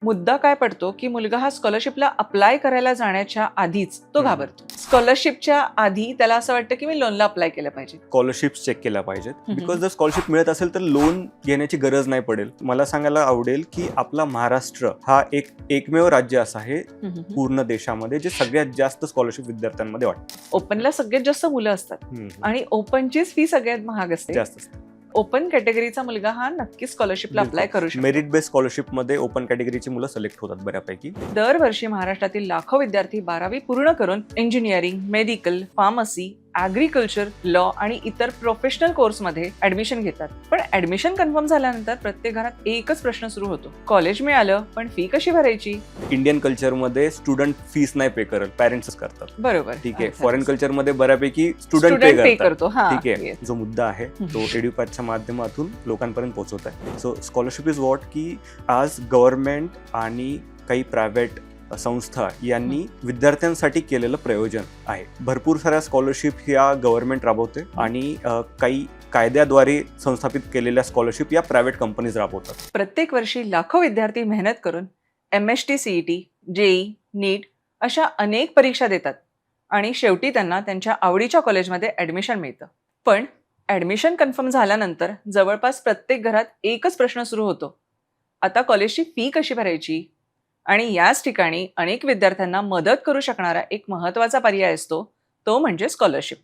मुद्दा काय पडतो की मुलगा हा स्कॉलरशिपला अप्लाय करायला जाण्याच्या आधीच तो घाबरतो. स्कॉलरशिपच्या आधी त्याला असं वाटतं की मी लोनला अप्लाय केलं पाहिजे. स्कॉलरशिप चेक केल्या पाहिजेत बिकॉज जर स्कॉलरशिप मिळत असेल तर लोन घेण्याची गरज नाही पडेल. मला सांगायला आवडेल की आपला महाराष्ट्र हा एकमेव राज्य असं आहे पूर्ण देशामध्ये जे सगळ्यात जास्त स्कॉलरशिप विद्यार्थ्यांमध्ये वाटतं. ओपनला सगळ्यात जास्त मुलं असतात आणि ओपनचीच फी सगळ्यात महाग असते. जास्त असतं. ओपन कॅटेगरीचा मुलगा हा नक्कीच स्कॉलरशिपला अप्लाय करू शकतो. मेरिट बेस्ड स्कॉलरशिप मध्ये ओपन कॅटेगरीची मुलं सिलेक्ट होतात बऱ्यापैकी. दरवर्षी महाराष्ट्रातील लाखो विद्यार्थी 12वी पूर्ण करून engineering, medical, pharmacy, agriculture, law आणि इतर प्रोफेशनल कोर्समध्ये ऍडमिशन घेतात. पण ऍडमिशन कन्फर्म झाल्यानंतर प्रत्येक घरात एकच प्रश्न सुरू होतो, कॉलेज मिळालं पण फी कशी भरायची. इंडियन कल्चरमध्ये स्टुडंट फीस नाही पे करत, पॅरेंट्स करतात. बरोबर, ठीक आहे. फॉरेन कल्चरमध्ये बऱ्यापैकी स्टुडंट पे करतो. ठीक आहे. जो मुद्दा आहे तो एड्युपॅथच्या माध्यमातून लोकांपर्यंत पोहोचवत आहे. सो स्कॉलरशिप इज व्हॉट की आज गव्हर्नमेंट आणि काही प्रायव्हेट संस्था यांनी विद्यार्थ्यांसाठी केलेलं प्रयोजन आहे. भरपूर साऱ्या स्कॉलरशिप ह्या गव्हर्नमेंट राबवते आणि काही कायद्याद्वारे संस्थापित केलेल्या स्कॉलरशिप या प्रायव्हेट कंपनीज राबवतात. प्रत्येक वर्षी लाखो विद्यार्थी मेहनत करून MST CET, JEE, नीट अशा अनेक परीक्षा देतात आणि शेवटी त्यांना त्यांच्या आवडीच्या कॉलेजमध्ये ऍडमिशन मिळतं. पण ऍडमिशन कन्फर्म झाल्यानंतर जवळपास प्रत्येक घरात एकच प्रश्न सुरू होतो, आता कॉलेजची फी कशी भरायची. आणि याच ठिकाणी अनेक विद्यार्थ्यांना मदत करू शकणारा एक महत्त्वाचा पर्याय असतो, तो म्हणजे स्कॉलरशिप.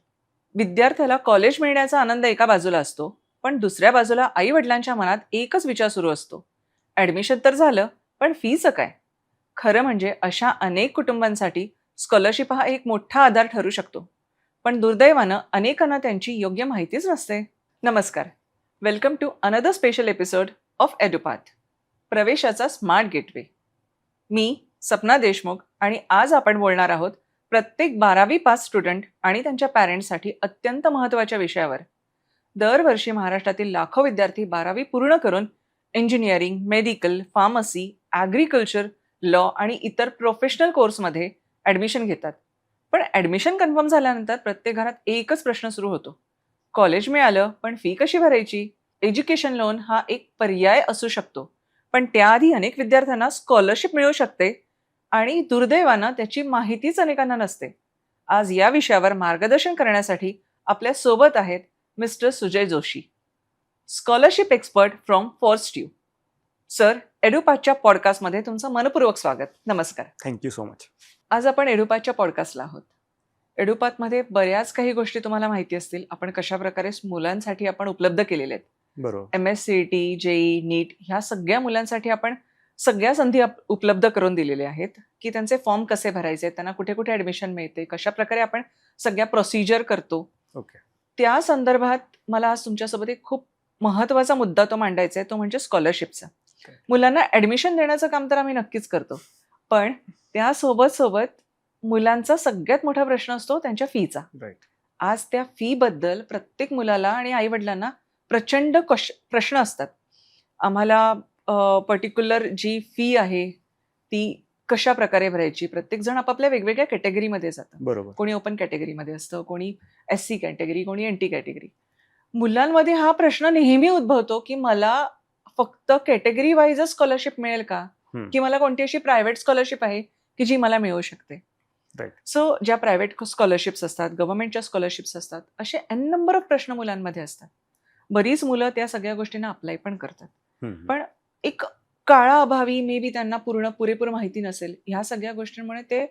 विद्यार्थ्याला कॉलेज मिळण्याचा आनंद एका बाजूला असतो, पण दुसऱ्या बाजूला आई वडिलांच्या मनात एकच विचार सुरू असतो, ॲडमिशन तर झालं पण फीचं काय. खरं म्हणजे अशा अनेक कुटुंबांसाठी स्कॉलरशिप हा एक मोठा आधार ठरू शकतो. पण दुर्दैवानं अनेकांना त्यांची योग्य माहितीच नसते. नमस्कार, welcome to another special episode of Edupath, प्रवेशाचा स्मार्ट गेटवे. मी सपना देशमुख आणि आज आपण बोलणार आहोत प्रत्येक 12वी पास स्टुडंट आणि त्यांच्या पॅरेंट्ससाठी अत्यंत महत्त्वाच्या विषयावर. दरवर्षी महाराष्ट्रातील लाखो विद्यार्थी 12वी पूर्ण करून engineering, medical, pharmacy, agriculture, law आणि इतर प्रोफेशनल कोर्समध्ये ॲडमिशन घेतात. पण ॲडमिशन कन्फर्म झाल्यानंतर प्रत्येक घरात एकच प्रश्न सुरू होतो, कॉलेज मिळालं पण फी कशी भरायची. एज्युकेशन लोन हा एक पर्याय असू शकतो, पण त्याआधी अनेक विद्यार्थ्यांना स्कॉलरशिप मिळू शकते आणि दुर्दैवानं त्याची माहितीच अनेकांना नसते. आज या विषयावर मार्गदर्शन करण्यासाठी आपल्या सोबत आहेत mister Sujay Joshi, scholarship expert from Forstu. Sir, एडुपाथच्या पॉडकास्टमध्ये तुमचं मनपूर्वक स्वागत. नमस्कार. Thank you so much. आज आपण एडुपाथच्या पॉडकास्टला आहोत. एडुपाथमध्ये बऱ्याच काही गोष्टी तुम्हाला माहिती असतील, आपण कशा प्रकारे मुलांसाठी आपण उपलब्ध केलेल्या आहेत. बरोबर. MSCET, JEE, नीट ह्या सगळ्या मुलांसाठी आपण सगळ्या संधी उपलब्ध करून दिलेल्या आहेत की त्यांचे फॉर्म कसे भरायचे, त्यांना कुठे कुठे ॲडमिशन मिळते, कशा प्रकारे आपण सगळ्या प्रोसिजर करतो. ओके. त्या संदर्भात मला आज तुमच्यासोबत एक खूप महत्त्वाचा मुद्दा तो मांडायचा आहे, तो म्हणजे स्कॉलरशिपचा. मुलांना ॲडमिशन देण्याचं काम तर आम्ही नक्कीच करतो, पण त्यासोबत मुलांचा सगळ्यात मोठा प्रश्न असतो त्यांच्या फीचा. राईट. आज त्या फीबद्दल प्रत्येक मुलाला आणि आईवडिलांना प्रचंड प्रश्न असतात. आम्हाला पर्टिक्युलर जी फी आहे ती कशा प्रकारे भरायची. प्रत्येक जण आपापल्या वेगवेगळ्या कॅटेगरीमध्ये जातं. बरोबर. कोणी ओपन कॅटेगरीमध्ये असतं, कोणी SC कॅटेगरी, कोणी NT कॅटेगरी. मुलांमध्ये हा प्रश्न नेहमी उद्भवतो की मला फक्त कॅटेगरी वाईजच स्कॉलरशिप मिळेल का, की मला कोणती अशी प्रायव्हेट स्कॉलरशिप आहे की जी मला मिळू शकते. सो ज्या प्रायव्हेट स्कॉलरशिप्स असतात, गव्हर्नमेंटच्या स्कॉलरशिप्स असतात, असे N नंबर ऑफ प्रश्न मुलांमध्ये असतात. बरीच मुलं त्या सगळ्या गोष्टींना अप्लाय पण करतात, पण एक काळाअभावी मे बी त्यांना पुरेपूर माहिती नसेल. ह्या सगळ्या गोष्टींमुळे ते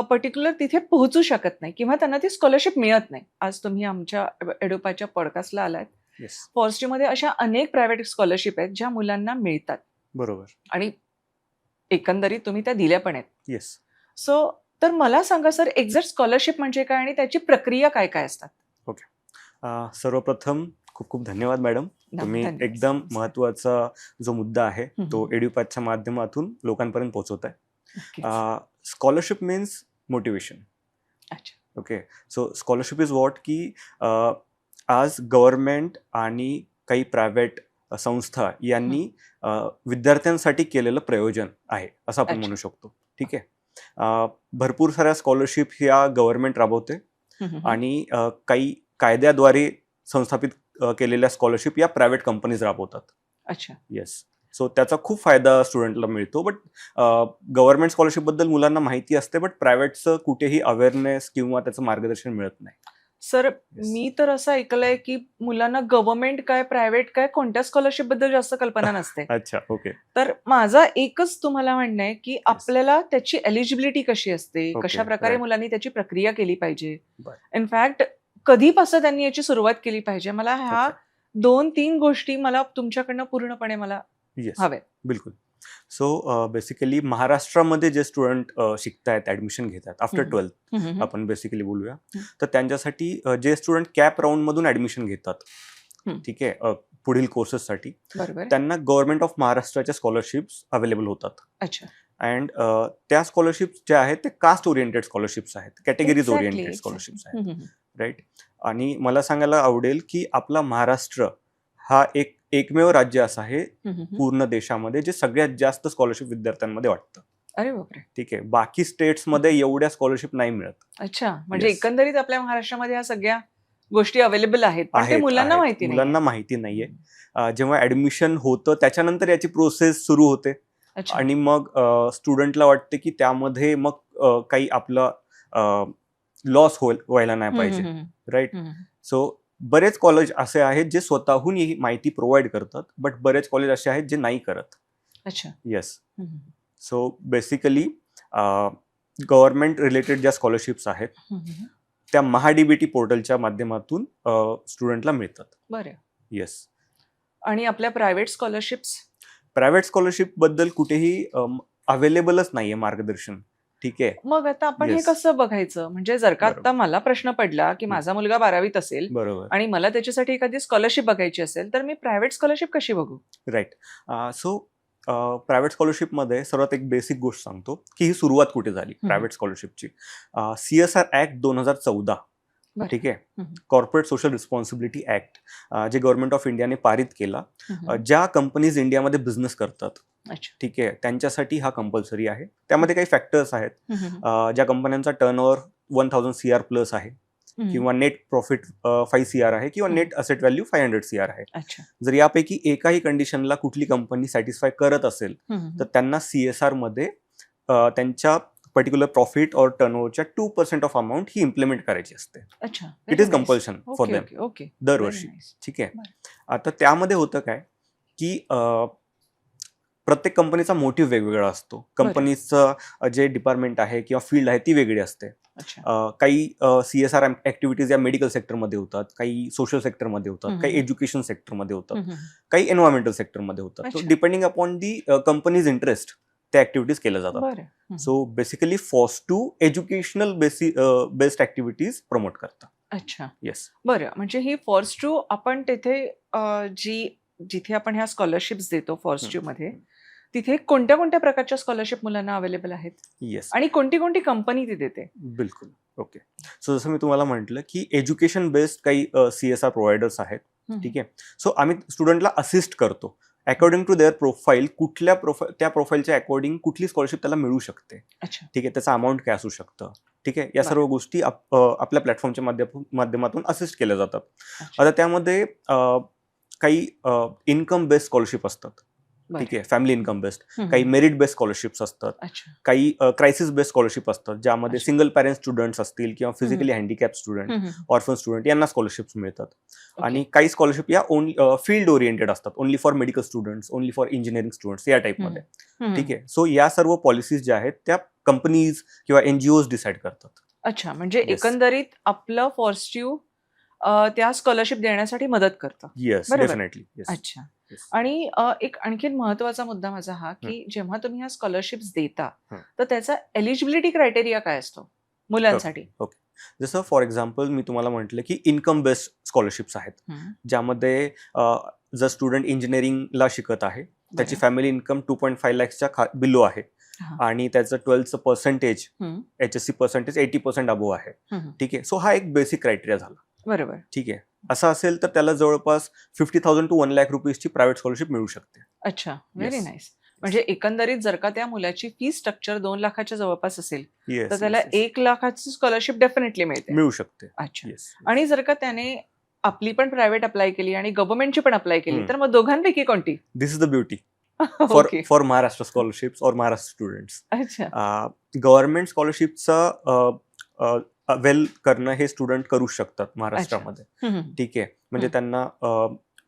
पर्टिक्युलर तिथे पोहोचू शकत नाही किंवा त्यांना ती स्कॉलरशिप मिळत नाही. आज तुम्ही आमच्या एडुपाथच्या पॉडकास्टला आलात. फॉर्स्ट्यूमध्ये अशा अनेक प्रायव्हेट स्कॉलरशिप आहेत ज्या मुलांना मिळतात. बरोबर. आणि एकंदरीत तुम्ही त्या दिल्या पण आहेत. येस. सो तर मला सांगा सर, एक्झॅक्ट स्कॉलरशिप म्हणजे काय आणि त्याची प्रक्रिया काय काय असतात. ओके. सर्वप्रथम खूप खूप धन्यवाद मॅडम. तुम्ही एकदम महत्त्वाचा जो मुद्दा आहे तो एड्युपाथच्या माध्यमातून लोकांपर्यंत पोहोचवताय. Scholarship means motivation. अच्छा. Okay. So scholarship is what की आज गव्हर्नमेंट आणि काही प्रायव्हेट संस्था यांनी विद्यार्थ्यांसाठी केलेलं प्रयोजन आहे असं आपण म्हणू शकतो. ठीक आहे. भरपूर साऱ्या स्कॉलरशिप ह्या गव्हर्नमेंट राबवते आणि काही कायद्याद्वारे संस्थापित केलेल्या स्कॉलरशिप या प्रायव्हेट कंपनीज राबवतात. अच्छा. येस. सो त्याचा खूप फायदा स्टुडंटला मिळतो. बट गव्हर्नमेंट स्कॉलरशिप बद्दल मुलांना माहिती असते, बट प्रायव्हेटचं कुठेही अवेअरनेस किंवा त्याचं मार्गदर्शन मिळत नाही. Sir, Yes. मी तर असं ऐकलंय की मुलांना गव्हर्नमेंट काय प्रायव्हेट काय कोणत्या स्कॉलरशिप बद्दल जास्त कल्पना नसते. अच्छा, ओके. तर माझा एकच तुम्हाला म्हणणं आहे की आपल्याला त्याची एलिजिबिलिटी कशी असते, Okay, कशा प्रकारे right. मुलांनी त्याची प्रक्रिया केली पाहिजे, बरं. इनफॅक्ट कधीपासून त्यांनी याची सुरुवात केली पाहिजे, मला ह्या अच्छा. 2-3 गोष्टी मला तुमच्याकडनं पूर्णपणे मला येस, हव्यात. बिलकुल. सो बेसिकली महाराष्ट्रामध्ये जे स्टुडंट शिकतायत, ऍडमिशन घेतात आफ्टर 12th, आपण बेसिकली बोलूया. तर त्यांच्यासाठी जे स्टुडंट कॅप राऊंड मधून ऍडमिशन घेतात, ठीक आहे, पुढील कोर्सेससाठी, बरोबर. त्यांना गव्हर्नमेंट ऑफ महाराष्ट्राच्या स्कॉलरशिप्स अवेलेबल होतात. अच्छा. अँड त्या स्कॉलरशिप्स ज्या आहेत ते कास्ट ओरिएंटेड स्कॉलरशिप्स आहेत, categories Exactly, oriented exactly. Scholarships आहेत, राईट. आणि मला सांगायला आवडेल की आपला महाराष्ट्र हा एकमेव राज्य असं आहे पूर्ण देशामध्ये जे सगळ्यात जास्त स्कॉलरशिप विद्यार्थ्यांमध्ये वाटतं. अरे बापरे. ठीक आहे, बाकी स्टेट्समध्ये एवढ्या स्कॉलरशिप नाही मिळत. अच्छा, म्हणजे Yes. एकंदरीत आपल्या महाराष्ट्रामध्ये ह्या सगळ्या गोष्टी अवेलेबल आहेत, पण ते मुलांना माहिती नाही. मुलांना माहिती नाहीये. जेव्हा ऍडमिशन होतं त्याच्यानंतर याची प्रोसेस सुरू होते अच्छा. आणि मग स्टुडंटला वाटते की त्यामध्ये मग काही आपलं लॉस व्हायला नाही पाहिजे, राईट. सो बरेच कॉलेज असे आहेत जे स्वतःहून ही माहिती प्रोव्हाइड करतात, बट बरेच कॉलेज असे आहेत जे नाही करत. अच्छा. Yes. So basically government related ज्या स्कॉलरशिप्स आहेत त्या महाडीबीटी पोर्टलच्या माध्यमातून स्टुडंटला मिळतात. बरं. येस. आणि आपल्या प्रायव्हेट स्कॉलरशिप्स? प्रायव्हेट स्कॉलरशिप बद्दल कुठेही अवेलेबलच नाहीये मार्गदर्शन. ठीक आहे. मग आता आपण हे Yes. कसं बघायचं? म्हणजे जर का बरोबर. आता मला प्रश्न पडला की माझा मुलगा 12वीत असेल बरोबर, आणि मला त्याच्यासाठी एखादी स्कॉलरशिप बघायची असेल, तर मी प्रायव्हेट स्कॉलरशिप कशी बघू? राईट. सो प्रायव्हेट स्कॉलरशिपमध्ये सर्वात एक बेसिक गोष्ट सांगतो की ही सुरुवात कुठे झाली प्रायव्हेट स्कॉलरशिपची. CSR ऍक्ट 2014, बरं. ठीक आहे, कॉर्पोरेट सोशल रिस्पॉन्सिबिलिटी ऍक्ट, जे गव्हर्नमेंट ऑफ इंडियाने पारित केला. ज्या कंपनीज इंडियामध्ये बिझनेस करतात, अच्छा. ठीक आहे, त्यांच्यासाठी हा कंपल्सरी आहे. त्यामध्ये काही फॅक्टर्स आहेत. ज्या कंपन्यांचा टर्नओव्हर 1000 CR प्लस आहे किंवा नेट प्रॉफिट 5 CR आहे किंवा नेट असेट व्हॅल्यू 500 CR आहे. अच्छा. जर यापैकी एकाही कंडिशनला कुठली कंपनी सॅटिस्फाय करत असेल तर त्यांना CSR मध्ये त्यांच्या पर्टिक्युलर प्रॉफिट और टर्नओव्हरच्या 2% ऑफ अमाऊंट ही इम्प्लिमेंट करायची असते. अच्छा. It is compulsion for okay, them okay, okay. दरवर्षी. Very nice. ठीक आहे. बरं. आता त्यामध्ये होतं काय की प्रत्येक कंपनीचा मोटिव्ह वेगवेगळा असतो. कंपनीचं जे डिपार्टमेंट आहे किंवा फील्ड आहे ती वेगळी असते. अच्छा. काही CSR ऍक्टिव्हिटीज या मेडिकल सेक्टरमध्ये होतात, काही सोशल सेक्टरमध्ये होतात, काही एज्युकेशन सेक्टरमध्ये होतात, काही एन्व्हायरमेंटल सेक्टरमध्ये होतात. अच्छा. So depending upon the companies interest त्या ऍक्टिव्हिटीज केल्या जातात. बरं. So basically first to educational based activities promote करतात. अच्छा. येस. बरं, म्हणजे ही फॉर्स टू आपण तिथे जिथे आपण ह्या स्कॉलरशिप्स देतो फॉर्स टू मध्ये, तिथे कोणत्या कोणत्या प्रकारच्या स्कॉलरशिप मुलांना अवेलेबल आहेत येस, आणि कोणती कोणती कंपनी ती देते? बिलकुल. ओके. सो जसं मी तुम्हाला म्हटलं की एज्युकेशन बेस्ड काही CSR प्रोव्हायडर्स आहेत. ठीक आहे. सो आम्ही स्टुडंटला असिस्ट करतो अकॉर्डिंग टू देअर प्रोफाईल. कुठल्या त्या प्रोफाईलच्या अकॉर्डिंग कुठली स्कॉलरशिप त्याला मिळू शकते. अच्छा. ठीक आहे, त्याचं अमाऊंट काय असू शकतं. ठीक आहे, या सर्व गोष्टी आपल्या प्लॅटफॉर्मच्या माध्यमातून असिस्ट केल्या जातात. आता त्यामध्ये काही इन्कम बेस्ड स्कॉलरशिप असतात. ठीक आहे, फॅमिली इन्कम बेस्ड. काही मेरिट बेस्ड स्कॉलरशिप्स असतात. काही क्रायसिस बेस्ड स्कॉलरशिप असतात ज्यामध्ये सिंगल पॅरेंट स्टुडंट्स असतील किंवा physically handicap student, orphan student यांना स्कॉलरशिप्स मिळतात. आणि काही स्कॉलरशिप या फील्ड ओरिएंटेड असतात, only for medical students, only for engineering students या टाईपमध्ये. ठीक आहे. सो या सर्व पॉलिसीज ज्या आहेत त्या कंपनीज किंवा NGOs डिसाईड करतात. अच्छा, म्हणजे एकंदरीत आपलं फॉर्स्ट्यू त्या स्कॉलरशिप देण्यासाठी मदत करतं. Yes, definitely. अच्छा. आणि एक आणखीन महत्वाचा मुद्दा माझा हा की जेव्हा तुम्ही ह्या स्कॉलरशिप्स देता तर त्याचा एलिजिबिलिटी क्रायटेरिया काय असतो मुलांसाठी? ओके. जसं फॉर एक्झाम्पल मी तुम्हाला म्हटलं की इन्कम बेस्ड स्कॉलरशिप्स आहेत ज्यामध्ये जर स्टुडंट इंजिनिअरिंगला शिकत आहे, त्याची फॅमिली इन्कम 2.5 lakhsच्या बिलो आहे आणि त्याचं 12th percentage HSC percentage 80% above आहे. ठीक आहे. सो हा एक बेसिक क्रायटेरिया झाला. बरोबर. ठीक आहे. असं असेल तर त्याला जवळपास 50,000 to 1 lakh रुपीजची प्रायव्हेट स्कॉलरशिप मिळू शकते. अच्छा, व्हेरी नाईस. म्हणजे एकंदरीत जर का त्या मुलाची फी स्ट्रक्चर 2 लाखाच्या जवळपास असेल तर त्याला 1 लाखाची स्कॉलरशिप डेफिनेटली मिळू शकते. अच्छा. आणि जर का त्याने आपली पण प्रायव्हेट अप्लाय केली आणि गव्हर्नमेंटची पण अप्लाय केली तर मग दोघांपैकी कोणती? This is the beauty. For okay. For Maharashtra scholarships और महाराष्ट्र स्टुडंट्स. अच्छा. गव्हर्नमेंट स्कॉलरशिपचं वेल करणं हे स्टुडंट करू शकतात महाराष्ट्रामध्ये. हम्म, हम्म. ठीक आहे, म्हणजे हम्म. त्यांना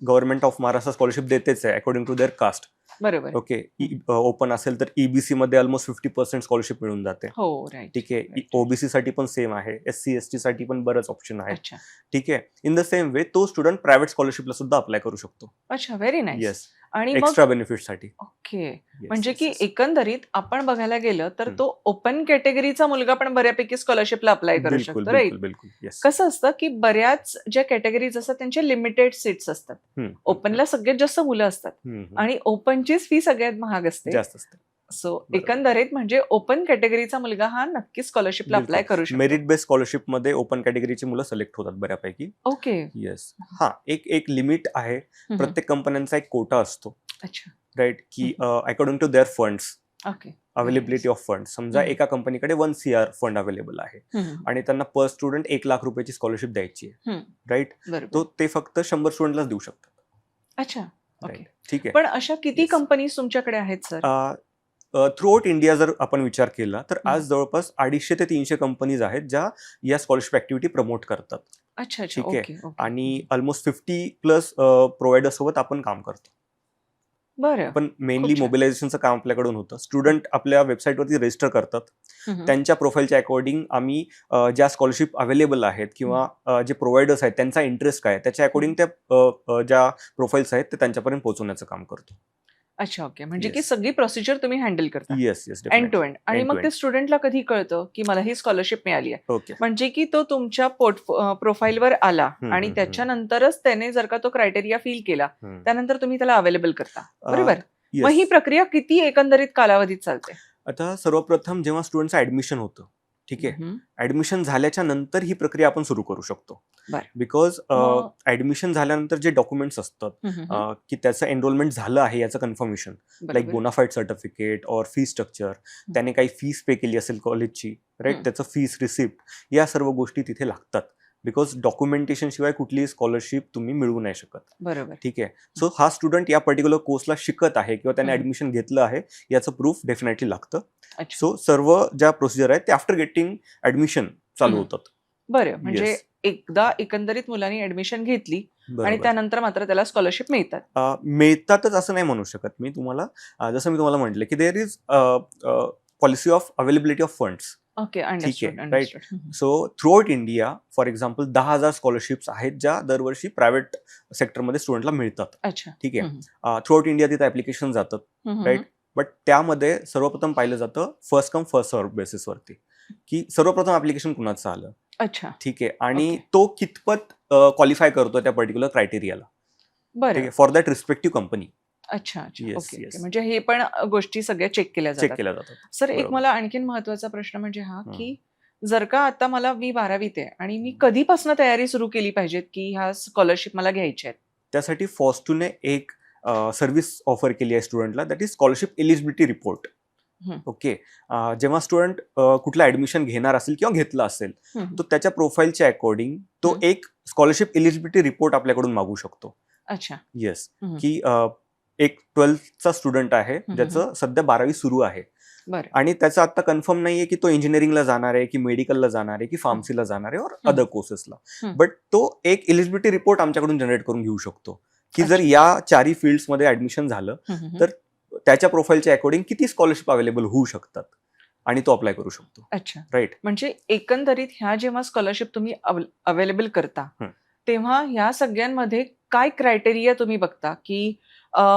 गव्हर्नमेंट ऑफ महाराष्ट्र स्कॉलरशिप देतेच आहे अकॉर्डिंग टू देअर कास्ट. बरोबर. ओके, ओपन असेल तर EBC मध्ये ऑलमोस्ट 50% स्कॉलरशिप मिळून जाते. हो, राईट. ठीक आहे, Right. OBC साठी पण सेम आहे, SC ST साठी पण बरेच ऑप्शन आहेत. अच्छा. ठीक आहे, इन द सेम वे तो स्टुडंट प्रायव्हेट स्कॉलरशिपला सुद्धा अप्लाय करू शकतो. अच्छा, व्हेरी नाईस. येस, आणि मग एक्स्ट्रा बेनिफिटसाठी. ओके, Yes, म्हणजे yes, की yes. एकंदरीत आपण बघायला गेलं तर हम्म. तो ओपन कॅटेगरीचा मुलगा पण बऱ्यापैकी स्कॉलरशिपला अप्लाय करू बिलकुल शकतो, राईट? बिलकुल बिलकुल. येस. कसं असतं की बऱ्याच ज्या कॅटेगरीज असतात त्यांचे लिमिटेड सीट्स असतात. ओपनला सगळ्यात जास्त मुलं असतात आणि ओपनचीच फी सगळ्यात महाग असते. जास्त असते. सो बरोबर. एकंदरीत म्हणजे ओपन कॅटेगरीचा मुलगा हा नक्कीच स्कॉलरशिपला अप्लाय करू शकतो. मेरिट बेस्ड स्कॉलरशिप मध्ये ओपन कॅटेगरीची मुलं सिलेक्ट होतात बऱ्यापैकी. ओके. येस. हा, एक लिमिट आहे. हम्म. प्रत्येक कंपन्यांचा एक कोटा असतो, अच्छा. राईट, की according to their funds, okay. Availability of fund. समजा हम्म. एका कंपनीकडे 1 CR फंड अवेलेबल आहे हम्म. आणि त्यांना पर स्टुडंट 1 लाख रुपयाची स्कॉलरशिप द्यायची आहे, हम्म. राईट. बरोबर. तो ते फक्त 100 स्टुडंटलाच देऊ शकतात. अच्छा. ओके. राईट, ठीक आहे. पण अशा किती Yes. कंपनीज तुमच्याकडे आहेत सर? थ्रू आउट इंडिया जर आपण विचार केला तर हम्म. आज जवळपास 250 ते 300 कंपनीज आहेत ज्या या स्कॉलरशिप ऍक्टिव्हिटी प्रमोट करतात. अच्छा अच्छा. ठीक आहे. Okay okay. आणि ऑलमोस्ट 50+ प्रोव्हायडर सोबत आपण काम करतो. बरं. पण मेनली छान. मोबिलायझेशनचं काम आपल्याकडून होतं. स्टुडंट आपल्या वेबसाईटवरती रजिस्टर करतात. हम्म. त्यांच्या प्रोफाईलच्या अकॉर्डिंग आम्ही ज्या स्कॉलरशिप अवेलेबल आहेत किंवा जे प्रोव्हायडर्स आहेत त्यांचा इंटरेस्ट काय आहे, त्याच्या अकॉर्डिंग त्या ज्या प्रोफाईल्स आहेत ते त्यांच्यापर्यंत पोहोचवण्याचं काम करतो. अच्छा. ओके. म्हणजे की Yes. सगळी प्रोसिजर तुम्ही हँडल करता yes yes, end to end. आणि End मग to ते end. स्टुडंटला कधी कळतं की मला ही स्कॉलरशिप मिळाली आहे? ओके. म्हणजे की तो तुमच्या प्रोफाईलवर आला आणि त्याच्यानंतरच त्याने जर का तो क्रायटेरिया फिल केला त्यानंतर तुम्ही त्याला अवेलेबल करता, बरोबर? मग ही प्रक्रिया किती एकंदरीत कालावधीत चालते? आता सर्वप्रथम जेव्हा स्टुडंटचं ऍडमिशन होतं, ठीक आहे, ऍडमिशन झाल्याच्या नंतर ही प्रक्रिया आपण सुरू करू शकतो. बरं. बिकॉज मग- ऍडमिशन झाल्यानंतर जे डॉक्युमेंट्स असतात की त्याचं एनरोलमेंट झालं आहे याचं कन्फर्मेशन, लाईक बरोबर. बोनाफाईड सर्टिफिकेट और फी स्ट्रक्चर, त्याने काही फीस पे केली असेल कॉलेजची, राईट, त्याचं फीस रिसिप्ट, या सर्व गोष्टी तिथे लागतात. बिकॉज डॉक्युमेंटेशन शिवाय कुठलीही स्कॉलरशिप तुम्ही मिळवू नाही शकत. बरोबर. ठीक आहे. सो हा स्टुडंट या पर्टिक्युलर कोर्सला शिकत आहे किंवा त्याने ऍडमिशन घेतलं आहे याचं प्रूफ डेफिनेटली लागतं. अच्छा. सो सर्व ज्या प्रोसिजर आहेत ते आफ्टर गेटिंग ऍडमिशन चालू होतात. बरं, म्हणजे Yes. एकदा एकंदरीत मुलांनी ऍडमिशन घेतली आणि बरोबर. त्यानंतर मात्र त्याला स्कॉलरशिप मिळतात. मिळतातच असं नाही म्हणू शकत मी तुम्हाला. जसं मी तुम्हाला म्हटलं की there is policy of availability of funds. Okay. ठीक अंडरस्टूड आहे, understood. So throughout India for example 10,000 scholarships आहेत ज्या दरवर्षी प्रायव्हेट सेक्टरमध्ये स्टुडंटला मिळतात. अच्छा. ठीक आहे. थ्रू आउट इंडिया तिथे ऍप्लिकेशन जातात, राईट. बट त्यामध्ये सर्वप्रथम पाहिलं जातं फर्स्ट कम फर्स्ट सर्व बेसिसवरती, की सर्वप्रथम ऍप्लिकेशन कुणाचं आलं. अच्छा. ठीक आहे. आणि Okay. तो कितपत क्वालिफाय करतो त्या पर्टिक्युलर क्रायटेरियाला, ठीक बरं. आहे, फॉर दॅट रिस्पेक्टिव्ह कंपनी. अच्छा अच्छा. Yes, okay yes. ओके. म्हणजे हे पण गोष्टी सगळ्या चेक केल्या चेक जातात. केल्या जातात. सर, एक बरोबर. मला आणखीन महत्वाचा प्रश्न म्हणजे हा की जर का आता मी 12वीत आहे आणि मी कधीपासून तयारी सुरू केली पाहिजे की ह्या स्कॉलरशिप मला घ्यायच्या आहेत? त्यासाठी फॉस्टूने एक सर्व्हिस ऑफर केली आहे स्टुडंटला, that is scholarship eligibility report. Okay. जेव्हा स्टुडंट कुठलं ऍडमिशन घेणार असेल किंवा घेतलं असेल तो त्याच्या प्रोफाईलच्या अकॉर्डिंग तो एक स्कॉलरशिप एलिजिबिलिटी रिपोर्ट आपल्याकडून मागू शकतो. अच्छा. येस. की एक 12thचा स्टुडंट आहे ज्याचं सध्या 12वी सुरू आहे बरं. आणि त्याचं आता कन्फर्म नाहीये की तो इंजिनिअरिंगला जाणार आहे की मेडिकलला जाणार आहे की फार्मसीला जाणार आहे और अदर कोर्सेसला. बट तो एक एलिजिबिलिटी रिपोर्ट आमच्याकडून जनरेट करून घेऊ शकतो की जर या 4ही फील्ड्समध्ये ऍडमिशन झालं तर त्याच्या प्रोफाईलच्या अकॉर्डिंग किती स्कॉलरशिप अवेलेबल होऊ शकतात आणि तो अप्लाय करू शकतो. अच्छा. राईट. म्हणजे एकंदरीत ह्या जेव्हा स्कॉलरशिप तुम्ही अवेलेबल करता तेव्हा ह्या सगळ्यांमध्ये काय क्रायटेरिया तुम्ही बघता की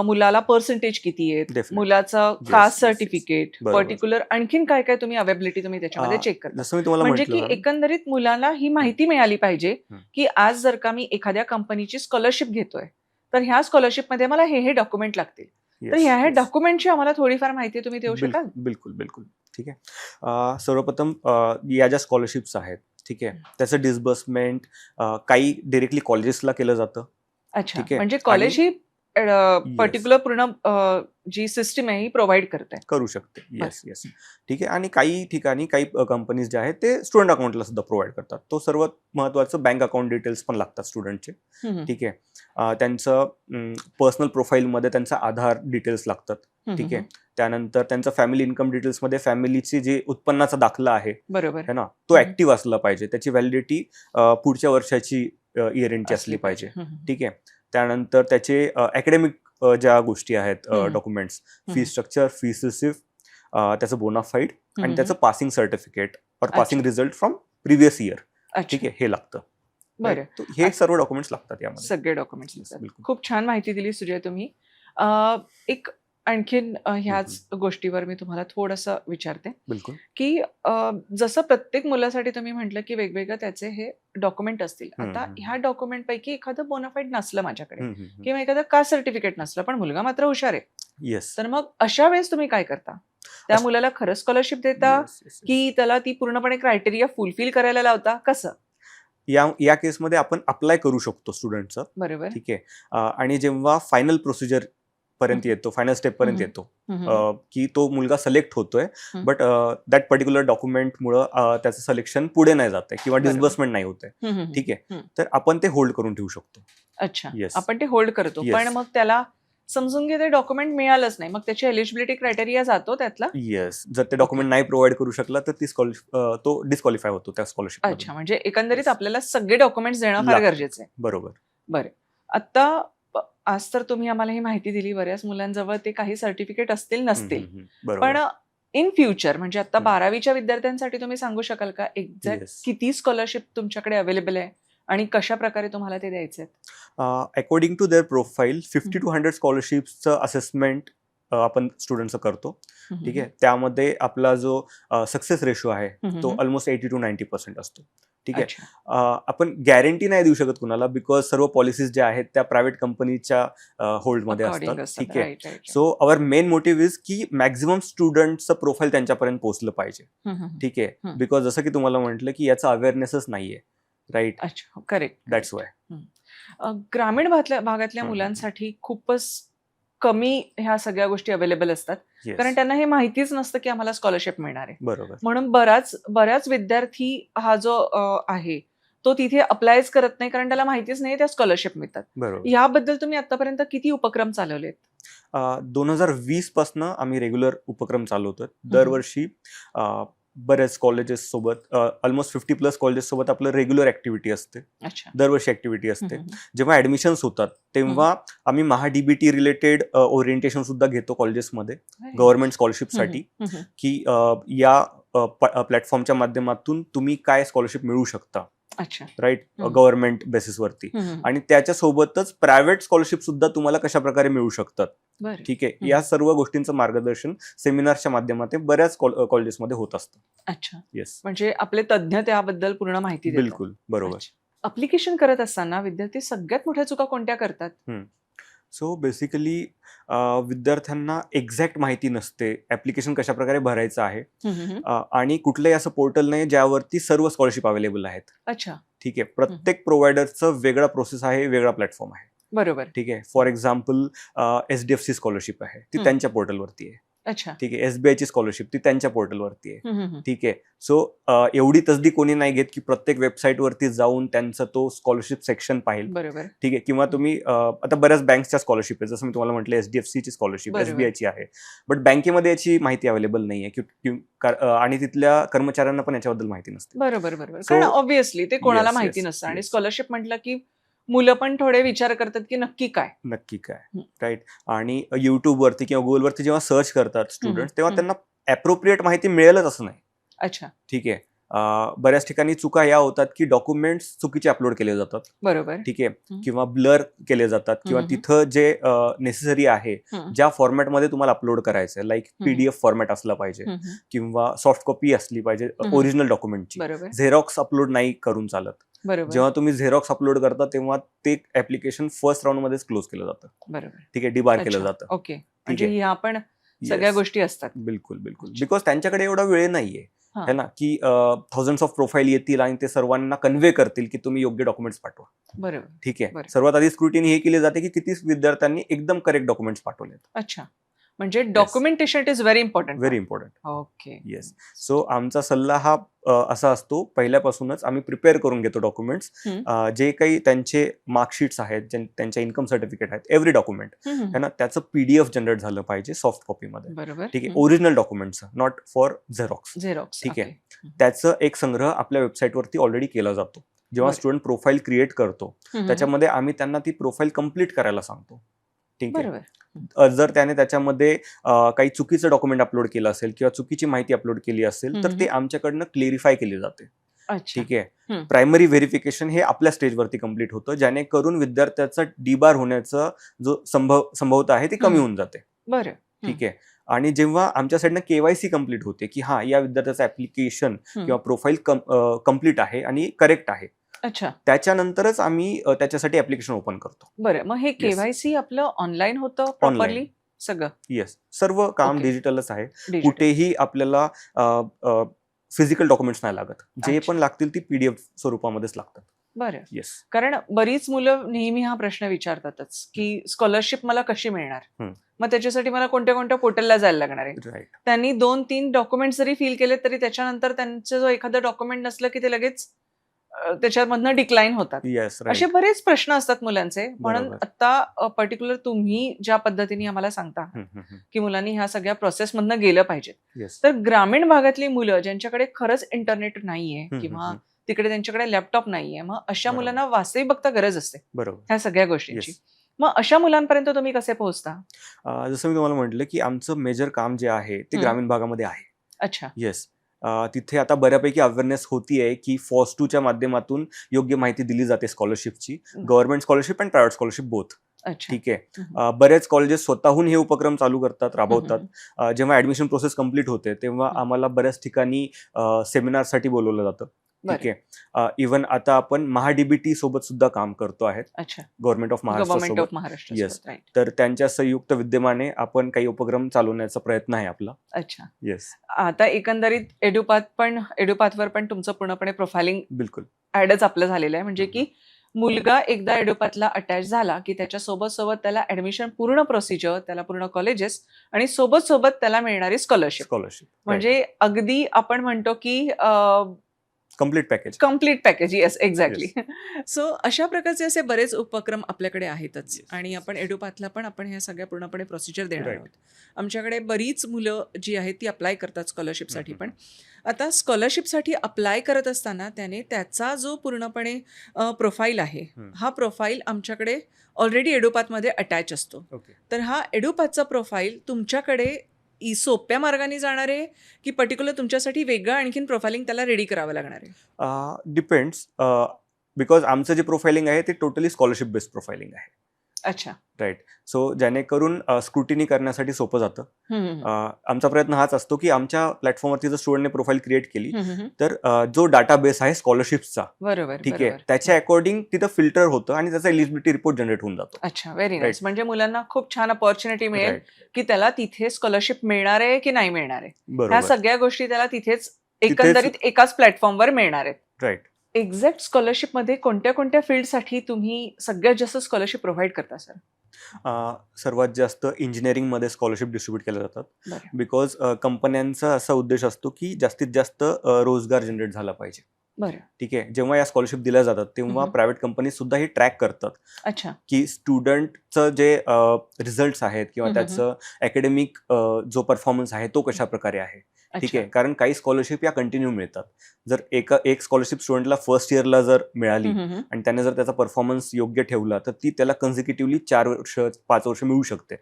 मुलाला पर्सेंटेज किती आहेत, Definitely. मुलाचं Yes, caste yes, yes. Certificate, बरोबर. पर्टिक्युलर आणखीन काय काय तुम्ही अवेलेबिलिटी तुम्ही त्याच्यामध्ये चेक करता? जसं मी तुम्हाला म्हणजे की म्हटलं, एकंदरीत मुलाला ही माहिती मिळाली पाहिजे की आज जर का मी एखाद्या कंपनीची स्कॉलरशिप घेतोय तर ह्या स्कॉलरशिप मध्ये मला हे डॉक्युमेंट लागतील. तर ह्या डॉक्युमेंटची आम्हाला थोडीफार माहिती तुम्ही देऊ शकाल? बिलकुल बिलकुल. ठीक आहे. सर्वप्रथम या ज्या स्कॉलरशिप्स आहेत, ठीक आहे, त्याचं डिस्बर्समेंट काही डिरेक्टली कॉलेजेसला केलं जातं. अच्छा. ठीक आहे. म्हणजे कॉलेज ही पर्टिक्युलर पूर्ण जी सिस्टीम आहे ही प्रोव्हाइड करते. करू शकते. Yes yes. ठीक आहे. आणि काही ठिकाणी काही कंपनीज ज्या आहेत ते स्टुडंट अकाउंटला सुद्धा प्रोव्हाइड करतात. तो सर्वात महत्त्वाचं बँक अकाउंट डिटेल्स पण लागतात स्टुडंटचे. ठीक आहे. त्यांचं पर्सनल प्रोफाईलमध्ये त्यांचा आधार डिटेल्स लागतात. ठीक आहे. त्यानंतर त्यांचा फॅमिली इन्कम डिटेल्समध्ये फॅमिलीची जे उत्पन्नाचा दाखला आहे बरोबर. है ना, तो ऍक्टिव्ह असला पाहिजे. त्याची व्हॅलिडिटी पुढच्या वर्षाची इयर एंडची असली पाहिजे. ठीक आहे. त्यानंतर त्याचे अकॅडमिक ज्या गोष्टी आहेत documents, fee structure, fees receipt, त्याचं बोनाफाईड आणि त्याचं पासिंग सर्टिफिकेट और passing result from previous year. ठीक आहे. हे लागतं. बरं. हे सर्व डॉक्युमेंट्स लागतात यामध्ये. सगळे डॉक्युमेंट्स लागतात. बिलकुल. खूप छान माहिती दिली सुजय तुम्ही. एक आणखीन ह्याच गोष्टीवर मी तुम्हाला थोडंसं विचारते बिलकुल. की जसं प्रत्येक मुलासाठी तुम्ही म्हटलं की वेगवेगळं त्याचे हे डॉक्युमेंट असतील. आता ह्या डॉक्युमेंट पैकी एखादं बोनाफाईड नसलं माझ्याकडे किंवा एखादं कास्ट सर्टिफिकेट नसलं पण मुलगा मात्र हुशार आहे, येस. तर मग अशा वेळेस तुम्ही काय करता? त्या मुलाला खरं स्कॉलरशिप देता की त्याला ती पूर्णपणे क्रायटेरिया फुलफिल करायला लावता? कसं? या केसमध्ये आपण अप्लाय करू शकतो स्टुडंटचं. बरोबर. ठीक आहे. आणि जेव्हा फायनल प्रोसिजर पर्यंत येतो, फायनल स्टेप पर्यंत येतो, की तो मुलगा सिलेक्ट होतोय, बट दॅट पर्टिक्युलर डॉक्युमेंटमुळं त्याचं सिलेक्शन पुढे नाही जात आहे किंवा डिस्बर्समेंट नाही होत आहे. ठीक आहे. तर आपण ते होल्ड करून ठेवू शकतो. अच्छा. Yes. आपण ते होल्ड करतो. Yes. पण मग त्याला समजून घे ते डॉक्युमेंट मिळालंच नाही, मग त्याची एलिजिबिलिटी क्रायटेरिया जातो त्यातला? येस. जर ते डॉक्युमेंट नाही प्रोव्हाइड करू शकला तर ती तो डिस्क्वालिफाय होतो त्या स्कॉलरशिप. अच्छा. म्हणजे एकंदरीत आपल्याला सगळे डॉक्युमेंट्स देणं फार गरजेचं आहे. बरोबर. बरं. आता आज तर तुम्ही आम्हाला ही माहिती दिली. बऱ्याच मुलांजवळ ते काही सर्टिफिकेट असतील नसतील, पण इन फ्युचर म्हणजे आता 12वीच्या विद्यार्थ्यांसाठी तुम्ही सांगू शकाल का एक्झॅक्ट किती स्कॉलरशिप तुमच्याकडे अवेलेबल आहे आणि कशा प्रकारे तुम्हाला ते द्यायचे आहेत? According to their profile 50 to 100 स्कॉलरशिपचं असेसमेंट आपण स्टुडंटचं करतो. ठीक आहे. त्यामध्ये आपला जो सक्सेस रेशो आहे तो ऑलमोस्ट 80 to 90% असतो. ठीक आहे. आपण गॅरंटी नाही देऊ शकत कुणाला, बिकॉज सर्व पॉलिसीज ज्या आहेत त्या प्रायव्हेट कंपनीच्या होल्डमध्ये असतात. ठीक आहे. So our main motive is की मॅक्झिमम स्टुडंटचं प्रोफाईल त्यांच्यापर्यंत पोहोचलं पाहिजे. ठीक आहे. बिकॉज जसं की तुम्हाला म्हटलं की याचा अवेअरनेसच नाहीये. राईट. अच्छा. करेक्ट. That's why. ग्रामीण भागातल्या मुलांसाठी खूपच कमी ह्या सगळ्या गोष्टी अवेलेबल असतात, कारण त्यांना हे माहितीच नसतं की आम्हाला स्कॉलरशिप मिळणार आहे. बरोबर. म्हणून बऱ्याच विद्यार्थी हा जो आहे तो तिथे अप्लायच करत नाही, कारण त्याला माहितीच नाही त्या स्कॉलरशिप मिळतात. बरोबर. याबद्दल तुम्ही आतापर्यंत किती उपक्रम चालवलेत? 2020 पासून आम्ही रेग्युलर उपक्रम चालवतोय. दरवर्षी बऱ्याच कॉलेजेस सोबत ऑलमोस्ट 50+ कॉलेजेस सोबत आपलं रेग्युलर ऍक्टिव्हिटी असते. दरवर्षी ऍक्टिव्हिटी असते. जेव्हा ऍडमिशन्स होतात तेव्हा आम्ही महाडीबीटी रिलेटेड ओरिएंटेशन सुद्धा घेतो कॉलेजेसमध्ये गव्हर्नमेंट स्कॉलरशिपसाठी, की या प्लॅटफॉर्मच्या माध्यमातून तुम्ही काय स्कॉलरशिप मिळवू शकता. अच्छा. राईट. गव्हर्नमेंट बेसिसवरती. आणि त्याच्यासोबतच प्रायव्हेट स्कॉलरशिप सुद्धा तुम्हाला कशा प्रकारे मिळू शकतात. ठीक आहे. या सर्व गोष्टींचं मार्गदर्शन सेमिनारच्या माध्यमातून बऱ्याच कॉलेजेसमध्ये होत असतं. अच्छा. येस. म्हणजे आपले तज्ञ त्याबद्दल पूर्ण माहिती देतात. बिलकुल. बरोबर. अप्लिकेशन करत असताना विद्यार्थी सगळ्यात मोठ्या चुका कोणत्या करतात? सो बेसिकली विद्यार्थ्यांना एक्झॅक्ट माहिती नसते ऍप्लिकेशन कशा प्रकारे भरायचं आहे, आणि कुठलंही असं पोर्टल नाही ज्यावरती सर्व स्कॉलरशिप अवेलेबल आहेत. अच्छा. ठीक आहे. प्रत्येक प्रोव्हायडरचं वेगळा प्रोसेस आहे, वेगळा प्लॅटफॉर्म आहे. बरोबर. ठीक आहे. फॉर एक्झाम्पल SDFC स्कॉलरशिप आहे ती त्यांच्या पोर्टलवरती आहे. अच्छा. ठीक आहे. SBIची स्कॉलरशिप ती त्यांच्या पोर्टलवरती आहे. ठीक आहे. सो एवढी तसदी कोणी नाही घेत की प्रत्येक वेबसाईटवरती जाऊन त्यांचा तो स्कॉलरशिप सेक्शन पाहिजे. बरोबर. ठीक आहे. किंवा तुम्ही आता बऱ्याच बँकच्या स्कॉलरशिप आहे, जसं मी तुम्हाला म्हटलं SDFCची स्कॉलरशिप, SBIची आहे, बट बँकेमध्ये याची माहिती अवेलेबल नाहीये आणि तिथल्या कर्मचाऱ्यांना पण याच्याबद्दल माहिती नसते. बरोबर. कारण ऑब्व्हियसली ते कोणाला माहिती नसतं, आणि स्कॉलरशिप म्हटलं की मुलं पण थोडे विचार करतात की नक्की काय. राईट. आणि युट्यूबवरती किंवा गुगलवरती जेव्हा सर्च करतात स्टुडंट, तेव्हा त्यांना अप्रोप्रिएट माहिती मिळेलच असं नाही. अच्छा. ठीक आहे. बऱ्याच ठिकाणी चुका या होतात की डॉक्युमेंट्स चुकीचे अपलोड केले जातात. बरोबर. ठीक आहे. किंवा ब्लर केले जातात, किंवा तिथं जे नेसेसरी आहे ज्या फॉर्मॅटमध्ये तुम्हाला अपलोड करायचं आहे, लाईक PDF फॉर्मॅट असला पाहिजे किंवा सॉफ्ट कॉपी असली पाहिजे ओरिजिनल डॉक्युमेंटची. झेरॉक्स अपलोड नाही करून चालत. जेव्हा तुम्ही झेरॉक्स अपलोड करता तेव्हा ते ऍप्लिकेशन फर्स्ट राऊंड मध्येच क्लोज केलं जातं. बरोबर. ठीक आहे. डिबार केलं जातं. ओके. म्हणजे ह्या पण सगळ्या गोष्टी असतात. बिलकुल. बिकॉज त्यांच्याकडे एवढा वेळ नाहीये हा. है ना, की थाउजंड्स ऑफ प्रोफाईल येतील आणि ते सर्वांना कन्व्हे करतील की तुम्ही योग्य डॉक्युमेंट्स पाठवा. बरोबर. ठीक आहे. बरं. सर्वात आधी स्क्रुटिनी हे केली जाते की किती विद्यार्थ्यांनी एकदम करेक्ट डॉक्युमेंट्स पाठवलेत. अच्छा. म्हणजे documentation is very important. Very important. Okay. Yes. So आमचा सल्ला हा असा असतो, पहिल्यापासूनच आम्ही प्रिपेअर करून घेतो डॉक्युमेंट्स. जे काही त्यांचे मार्कशीट्स आहेत, त्यांच्या इन्कम सर्टिफिकेट आहेत, एव्हरी डॉक्युमेंट है ना, त्याचं PDF जनरेट झालं पाहिजे सॉफ्ट कॉपीमध्ये. बरोबर. ठीक आहे. Original documents, not for Xerox. ठीक आहे. त्याचं एक संग्रह आपल्या वेबसाईटवरती ऑलरेडी केला जातो. जेव्हा स्टुडंट प्रोफाईल क्रिएट करतो त्याच्यामध्ये आम्ही त्यांना ती प्रोफाईल कम्प्लीट करायला सांगतो. ठीक आहे. जर त्याने त्याच्यामध्ये काही चुकीचं डॉक्युमेंट अपलोड केलं असेल किंवा चुकीची माहिती अपलोड केली असेल तर ते आमच्याकडनं क्लेरिफाय केली जाते. ठीक आहे. प्रायमरी व्हेरिफिकेशन हे आपल्या स्टेजवरती कम्प्लीट होतं, जेणेकरून विद्यार्थ्याचा डिबार होण्याचा जो संभवता आहे ती कमी होऊन जाते. बरं. ठीक आहे. आणि जेव्हा आमच्या साईडनं KYC कम्प्लीट होते की हा या विद्यार्थ्याचं ऍप्लिकेशन किंवा प्रोफाईल कम्प्लीट आहे आणि करेक्ट आहे, अच्छा, त्याच्यानंतरच आम्ही त्याच्यासाठी ऍप्लिकेशन ओपन करतो. बरं. मग हे KYC आपलं ऑनलाईन होतं प्रॉपरली सगळं? येस. सर्व काम डिजिटलच आहे. कुठेही आपल्याला फिजिकल डॉक्युमेंट्स नाही लागत. जे पण लागतील ती PDF स्वरूपामध्येच लागतात. बरं. येस. कारण बरीच मुलं नेहमी हा प्रश्न विचारतातच की स्कॉलरशिप मला कशी मिळणार, मग त्याच्यासाठी मला कोणत्या कोणत्या पोर्टलला जायला लागणार आहे. राईट. त्यांनी 2-3 डॉक्युमेंट जरी फिल केले तरी त्याच्यानंतर त्यांचं जो एखादं डॉक्युमेंट नसलं की ते लगेच त्याच्यामधनं डिक्लाइन होतात. येस. असे बरेच प्रश्न असतात मुलांचे. म्हणून बरोबर. आता पर्टिक्युलर तुम्ही ज्या पद्धतीने आम्हाला सांगता की मुलांनी ह्या सगळ्या प्रोसेसमधनं गेलं पाहिजे, येस. तर ग्रामीण भागातली मुलं ज्यांच्याकडे खरंच इंटरनेट नाहीये किंवा तिकडे त्यांच्याकडे लॅपटॉप नाहीये, मग अशा बरोबर. मुलांना वास्तविक बघता गरज असते बरोबर. ह्या सगळ्या गोष्टींची. येस. मग अशा मुलांपर्यंत तुम्ही कसे पोहोचता? जसं मी तुम्हाला म्हटलं की आमचं मेजर काम जे आहे ते ग्रामीण भागामध्ये आहे. अच्छा. येस. तिथे आता बऱ्यापैकी अवेअरनेस होतीये की FOSS2च्या माध्यमातून योग्य माहिती दिली जाते स्कॉलरशिपची, गव्हर्नमेंट स्कॉलरशिप आणि प्रायव्हेट स्कॉलरशिप बोथ. अच्छा. ठीक आहे. बरेच कॉलेजेस स्वतःहून हे उपक्रम चालू करतात, राबवतात. जेव्हा ऍडमिशन प्रोसेस कम्प्लीट होते तेव्हा आम्हाला बऱ्याच ठिकाणी सेमिनारसाठी बोलवलं जातं. ठीक आहे. इव्हन आता आपण MHADBT सोबत सुद्धा काम करतो आहेत. अच्छा. Government of Maharashtra. येस. तर त्यांच्या संयुक्त विद्यमाने आपण काही उपक्रम चालवण्याचा प्रयत्न आहे आपला. अच्छा. येस. आता एकंदरीत एडुपाथवर पण तुमचं पूर्णपणे प्रोफाइलिंग बिलकुल ऍडच आपलं झालेलं आहे. म्हणजे की मुलगा एकदा एडुपाथला अटॅच झाला की त्याच्या सोबत त्याला ऍडमिशन, पूर्ण प्रोसिजर, त्याला पूर्ण कॉलेजेस आणि सोबत त्याला मिळणारी स्कॉलरशिप. म्हणजे अगदी आपण म्हणतो की complete package. Yes, exactly. So अशा प्रकारचे असे बरेच उपक्रम आपल्याकडे आहेतच. आणि आपण एडुपाथला पण आपण ह्या सगळ्या पूर्णपणे प्रोसिजर देणार आहोत. आमच्याकडे बरीच मुलं जी आहेत ती अप्लाय करतात स्कॉलरशिपसाठी. पण आता स्कॉलरशिपसाठी अप्लाय करत असताना त्याने त्याचा जो पूर्णपणे प्रोफाईल आहे, हा प्रोफाईल आमच्याकडे ऑलरेडी एडुपाथमध्ये अटॅच असतो. तर हा एडुपाथचा प्रोफाईल तुमच्याकडे सोप्या मार्गाने जाणार आहे की पर्टिक्युलर तुमच्यासाठी वेगळं आणखीन प्रोफाइलिंग त्याला रेडी करावं लागणार आहे? डिपेंड्स. बिकॉज आमचं जे प्रोफाइलिंग आहे ते टोटली स्कॉलरशिप बेस्ड प्रोफाइलिंग आहे. अच्छा. राईट. सो जेणेकरून स्क्रुटिनी करण्यासाठी सोपं जातं. आमचा प्रयत्न हाच असतो की आमच्या प्लॅटफॉर्मवरती जर स्टुडंटने प्रोफाईल क्रिएट केली तर जो डाटाबेस आहे स्कॉलरशिपचा, बरोबर, ठीक आहे, त्याच्या अकॉर्डिंग तिथं फिल्टर होतं आणि त्याचा एलिजिबिलिटी रिपोर्ट जनरेट होऊन जातो. अच्छा, व्हेरी नाईस. म्हणजे मुलांना खूप छान अपॉर्च्युनिटी मिळेल की त्याला तिथे स्कॉलरशिप मिळणार आहे की नाही मिळणार आहे, ह्या सगळ्या गोष्टी त्याला तिथेच एकंदरीत एकाच प्लॅटफॉर्मवर मिळणार आहेत. राईट. एक्झॅक्ट स्कॉलरशिपमध्ये कोणत्या कोणत्या फील्डसाठी तुम्ही सगळ्यात जास्त स्कॉलरशिप प्रोव्हाइड करता सर? सर्वात जास्त इंजिनिअरिंगमध्ये स्कॉलरशिप डिस्ट्रीब्यूट केल्या जातात. बिकॉज कंपन्यांचा असा उद्देश असतो की जास्तीत जास्त रोजगार जनरेट झाला पाहिजे. बरं. ठीक आहे. जेव्हा या स्कॉलरशिप दिल्या जातात तेव्हा प्रायव्हेट कंपनी सुद्धा हे ट्रॅक करतात. अच्छा. की स्टुडंटचं जे रिझल्ट्स आहेत किंवा त्याचं अकॅडमिक जो परफॉर्मन्स आहे तो कशा प्रकारे आहे. ठीक आहे. कारण काही स्कॉलरशिप या कंटिन्यू मिळतात. जर एक स्कॉलरशिप स्टुडंटला फर्स्ट इयरला जर मिळाली आणि त्याने जर त्याचा परफॉर्मन्स योग्य ठेवला तर ती त्याला कन्झिक्युटिव्हली 4 वर्ष 5 वर्ष मिळू शकते,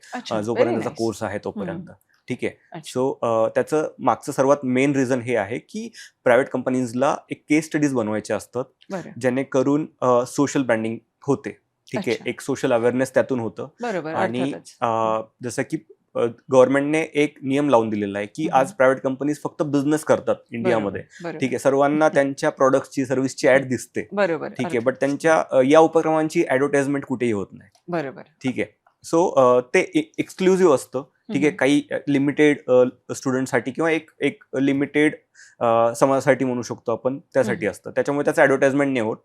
जोपर्यंत त्याचा कोर्स आहे तोपर्यंत. ठीक आहे. सो त्याचं मागचं सर्वात मेन रिझन हे आहे की प्रायव्हेट कंपनीजला एक केस स्टडीज बनवायचे असतात जेणेकरून सोशल ब्रँडिंग होते. ठीक आहे. एक सोशल अवेअरनेस त्यातून होतं. आणि जसं की गव्हर्नमेंटने एक नियम लावून दिलेला आहे की आज प्रायव्हेट कंपनीज फक्त बिझनेस करतात इंडियामध्ये. ठीक आहे. सर्वांना त्यांच्या प्रॉडक्टची, सर्व्हिसची ऍड दिसते. ठीक आहे. बट त्यांच्या या उपक्रमांची ऍडव्हर्टाइजमेंट कुठेही होत नाही. बरोबर. ठीक आहे. सो ते एक्सक्लुझिव्ह असतं ठीक आहे, काही लिमिटेड स्टुडंटसाठी किंवा एक एक लिमिटेड समाजासाठी म्हणू शकतो आपण, त्यासाठी असतं. त्याच्यामुळे त्याचं ऍडव्हर्टाइजमेंट नाही होत.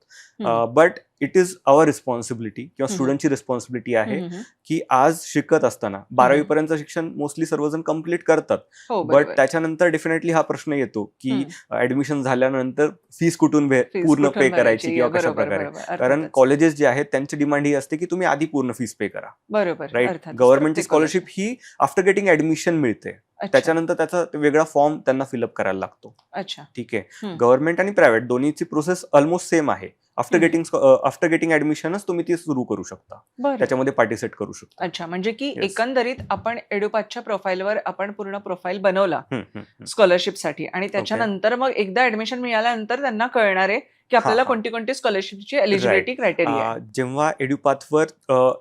But it is our responsibility किंवा स्टुडंटची रिस्पॉन्सिबिलिटी आहे की आज शिकत असताना 12वी पर्यंत शिक्षण मोस्टली सर्वजण कम्प्लीट करतात. हो, बट बरोबर. त्याच्यानंतर डेफिनेटली हा प्रश्न येतो की ऍडमिशन झाल्यानंतर फीस कुठून Fees पूर्ण कुठून पे करायची भरायची? किंवा कशा बरोबर, प्रकारे. बरोबर. कारण अर्थातच. कॉलेजेस जे आहेत त्यांची डिमांड ही असते की तुम्ही आधी पूर्ण फीस पे करा. बरोबर, राईट. अर्थातच. गव्हर्नमेंटची प्रत्येक स्कॉलरशिप ही आफ्टर गेटिंग ऍडमिशन मिळते. अच्छा, त्याच्यानंतर त्याचा वेगळा फॉर्म त्यांना फिलअप करायला लागतो. अच्छा. ठीक आहे. हम्म. गव्हर्नमेंट आणि प्रायव्हेट दोन्हीची प्रोसेस ऑलमोस्ट सेम आहे. After hmm. गेटिंग ऍडमिशनच तुम्ही ती सुरू करू शकता, बरं. त्याच्यामध्ये पार्टिसिपेट करू शकता. अच्छा, म्हणजे की Yes. एकंदरीत आपण एडुपासच्या प्रोफाईलवर आपण पूर्ण प्रोफाईल बनवला हम्म, हम्म, हम्म. स्कॉलरशिपसाठी आणि त्याच्यानंतर मग एकदा ऍडमिशन मिळाल्यानंतर त्यांना कळणार आहे की आपल्याला हा. कोणती कोणती स्कॉलरशिपची एलिजिबिलिटी क्रायटेरिया आहे. जेव्हा एड्युपाथवर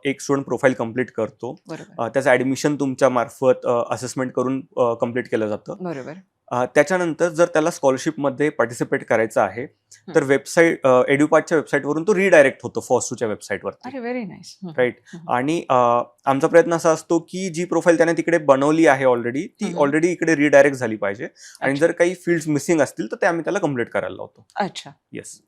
एक स्टुडंट प्रोफाईल कम्प्लीट करतो, बरोबर, त्याचं ऍडमिशन तुमच्या मार्फत असेसमेंट करून कम्प्लीट केलं जातं. बरोबर. त्याच्यानंतर जर त्याला स्कॉलरशिपमध्ये पार्टिसिपेट करायचं आहे तर वेबसाईट एड्युपाथच्या वेबसाईटवरून तो रिडायरेक्ट होतो फॉस्टूच्या वेबसाईटवरती. अरे व्हेरी नाईस. राईट. आणि आमचा प्रयत्न असा असतो की जी प्रोफाईल त्याने तिकडे बनवली आहे ऑलरेडी, ती हम्म. ऑलरेडी इकडे रिडायरेक्ट झाली पाहिजे. आणि अच्छा. जर काही फील्ड्स मिसिंग असतील तर ते आम्ही त्याला कम्प्लीट करायला लावतो. अच्छा, येस.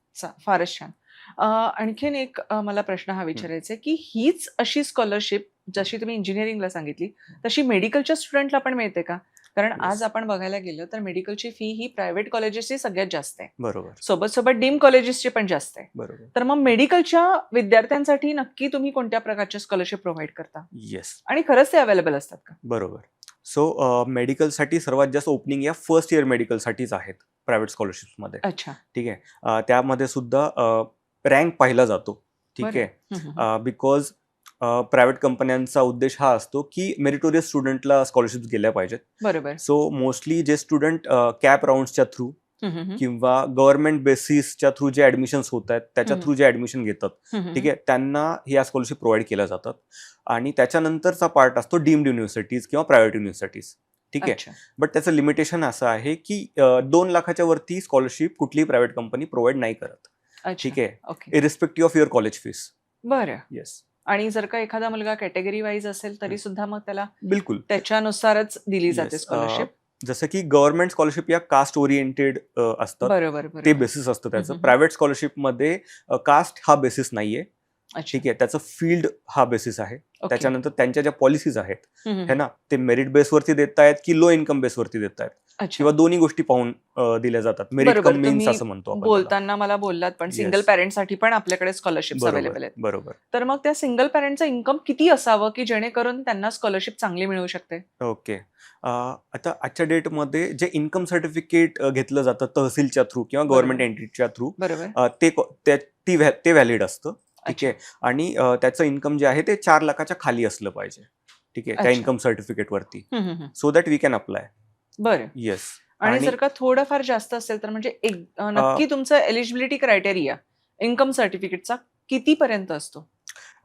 फारच छान. आणखीन एक मला प्रश्न हा विचारायचा आहे की हीच अशी स्कॉलरशिप जशी तुम्ही इंजिनिअरिंगला सांगितली तशी मेडिकलच्या स्टुडंटला पण मिळते का? कारण Yes. आज आपण बघायला गेलो तर मेडिकलची फी ही प्रायव्हेट कॉलेजेसची सगळ्यात जास्त आहे. बरोबर, सोबत सोबत डीम कॉलेजेसची पण जास्त आहे. बरोबर. तर मग मेडिकलच्या विद्यार्थ्यांसाठी नक्की तुम्ही कोणत्या प्रकारच्या स्कॉलरशिप प्रोव्हाइड करता येस, आणि खरंच ते अवेलेबल असतात का? बरोबर. सो मेडिकलसाठी सर्वात जास्त ओपनिंग या फर्स्ट इयर मेडिकलसाठीच आहेत प्रायव्हेट स्कॉलरशिपमध्ये. अच्छा, ठीक आहे. त्यामध्ये सुद्धा रँक पाहिला जातो. ठीक बरं. आहे. बिकॉज प्रायव्हेट कंपन्यांचा उद्देश हा असतो की मेरिटोरियस स्टुडंटला स्कॉलरशिप गेल्या पाहिजेत. बरोबर. सो मोस्टली जे स्टुडंट कॅप राऊंड्सच्या थ्रू किंवा गव्हर्नमेंट बेसिसच्या थ्रू जे ऍडमिशन्स होत आहेत त्याच्या थ्रू जे ऍडमिशन घेतात, ठीक आहे, त्यांना ह्या स्कॉलरशिप प्रोव्हाइड केल्या जातात. आणि त्याच्यानंतरचा पार्ट असतो डीम्ड युनिव्हर्सिटीज किंवा प्रायव्हेट युनिव्हर्सिटीज. ठीक आहे. अच्छा, बट त्याचं लिमिटेशन असं आहे की 2 लाखाच्या वरती स्कॉलरशिप कुठलीही प्रायव्हेट कंपनी प्रोव्हाइड नाही करत. अच्छा. ठीक आहे. Okay, irrespective of your college fees. बरं. येस, आणि जर का एखादा मुलगा कॅटेगरी वाईज असेल तरी सुद्धा मग त्याला बिलकुल. त्याच्यानुसारच दिली जाते Yes. स्कॉलरशिप. जसं की गव्हर्नमेंट स्कॉलरशिप या कास्ट ओरिएंटेड असतात, बरोबर, ते बरोबर. बेसिस असतं त्याचं. हम्म. प्रायव्हेट स्कॉलरशिपमध्ये कास्ट हा बेसिस नाहीये. अच्छा, ठीक आहे. त्याचं फील्ड हा बेसिस आहे. ओके. त्याच्यानंतर त्यांच्या ज्या पॉलिसीज आहेत हम्म. है ना, ते मेरिट बेसवरती देत आहेत की लो इन्कम बेसवरती देत आहेत अच्छा, किंवा दोन्ही गोष्टी पाहून दिल्या जातात. मेरिट बरोबर. कम मीन्स तुम्ही असं म्हणतो आपण त्याला. बोलताना मला बोललात पण सिंगल Yes. पॅरेंटसाठी पण आपल्याकडे स्कॉलरशिप अवेलेबल बरोबर, आहेत. बरोबर. तर मग त्या सिंगल पॅरेंटचं इन्कम किती असावं की जेणेकरून त्यांना स्कॉलरशिप चांगली मिळू शकते? ओके. आता आजच्या डेटमध्ये जे इन्कम सर्टिफिकेट घेतलं जातं तहसीलच्या थ्रू किंवा गव्हर्नमेंट बरोबर. एंटिटीच्या थ्रू, बरोबर. ते व्हॅलिड असतं. ठीक अच्छा, आहे. आणि त्याचं इन्कम जे आहे ते 4 लाखाच्या खाली असलं पाहिजे. ठीक आहे, त्या अच्छा. इन्कम सर्टिफिकेटवरती, hmm. So that we can apply. बरं. येस. आणि आणि जर का थोडंफार जास्त असेल तर म्हणजे नक्की तुमचं एलिजिबिलिटी क्रायटेरिया इन्कम सर्टिफिकेटचा किती पर्यंत असतो?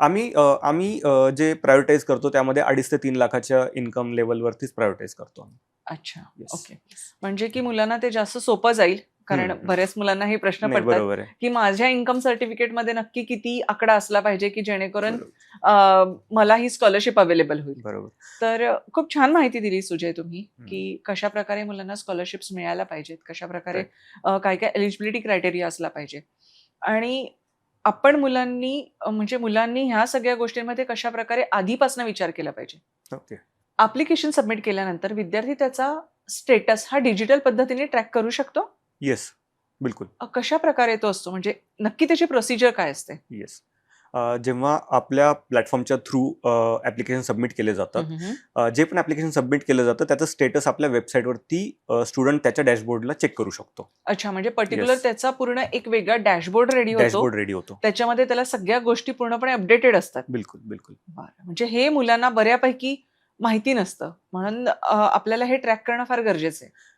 आम्ही जे प्रायोरिटाईज करतो त्यामध्ये 2.5 ते 3 लाखाच्या इन्कम लेवलवरतीच प्रायोरिटाईज करतो आम्ही. अच्छा, Yes. ओके. म्हणजे की मुलांना ते जास्त सोपं जाईल कारण बऱ्याच मुलांना हे प्रश्न नाही, पडतात बरोबर आहे. की माझ्या इन्कम सर्टिफिकेटमध्ये नक्की किती आकडा असला पाहिजे की जेणेकरून बरोबर, मला ही स्कॉलरशिप अवेलेबल होईल. बरोबर. तर खूप छान माहिती दिली सुजय तुम्ही की कशा प्रकारे मुलांना स्कॉलरशिप्स मिळायला पाहिजेत, कशा प्रकारे काय काय एलिजिबिलिटी क्रायटेरिया असला पाहिजे आणि आपण मुलांनी ह्या सगळ्या गोष्टींमध्ये कशा प्रकारे आधीपासून विचार केला पाहिजे. ओके. ऍप्लिकेशन सबमिट केल्यानंतर विद्यार्थी त्याचा स्टेटस हा डिजिटल पद्धतीने ट्रॅक करू शकतो. येस, बिलकुल. कशा प्रकारे तो असतो म्हणजे नक्की त्याची प्रोसिजर काय असते? येस. जेव्हा आपल्या प्लॅटफॉर्मच्या थ्रू ऍप्लिकेशन सबमिट केले जातात, जे पण ऍप्लिकेशन सबमिट केलं जातं त्याचं स्टेटस आपल्या वेबसाईटवरती स्टुडंट त्याच्या डॅशबोर्डला चेक करू शकतो. अच्छा, म्हणजे पर्टिक्युलर Yes. त्याचा पूर्ण एक वेगळा डॅशबोर्ड रेडी होतो. डॅशबोर्ड रेडी होतो. त्याच्यामध्ये त्याला सगळ्या गोष्टी पूर्णपणे अपडेटेड असतात. बिलकुल, बिलकुल. बरं. म्हणजे हे मुलांना बऱ्यापैकी माहिती नसतं म्हणून आपल्याला हे ट्रॅक करणं फार गरजेचं आहे.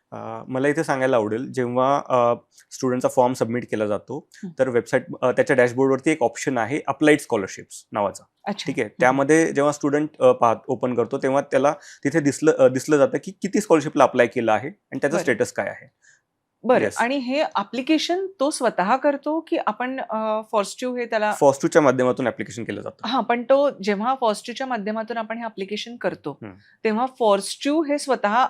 मला इथे सांगायला आवडेल, जेव्हा स्टुडंटचा फॉर्म सबमिट केला जातो तर वेबसाईट त्याच्या डॅशबोर्डवरती एक ऑप्शन आहे अप्लाइड स्कॉलरशिप्स नावाचा. अच्छा, ठीक आहे. त्यामध्ये जेव्हा स्टुडंट ओपन करतो तेव्हा त्याला तिथे दिसलं जातं की किती स्कॉलरशिपला अप्लाय केलं आहे आणि त्याचं बरं. स्टेटस काय आहे. बरं, Yes. आणि हे ऍप्लिकेशन तो स्वतः करतो की आपण फॉस्ट्यू हे त्याला फॉस्टूच्या माध्यमातून ऍप्लिकेशन केलं जातं. हा, पण तो जेव्हा फॉस्ट्यूच्या माध्यमातून आपण हे ऍप्लिकेशन करतो हम्म. तेव्हा फॉस्ट्यू हे स्वतः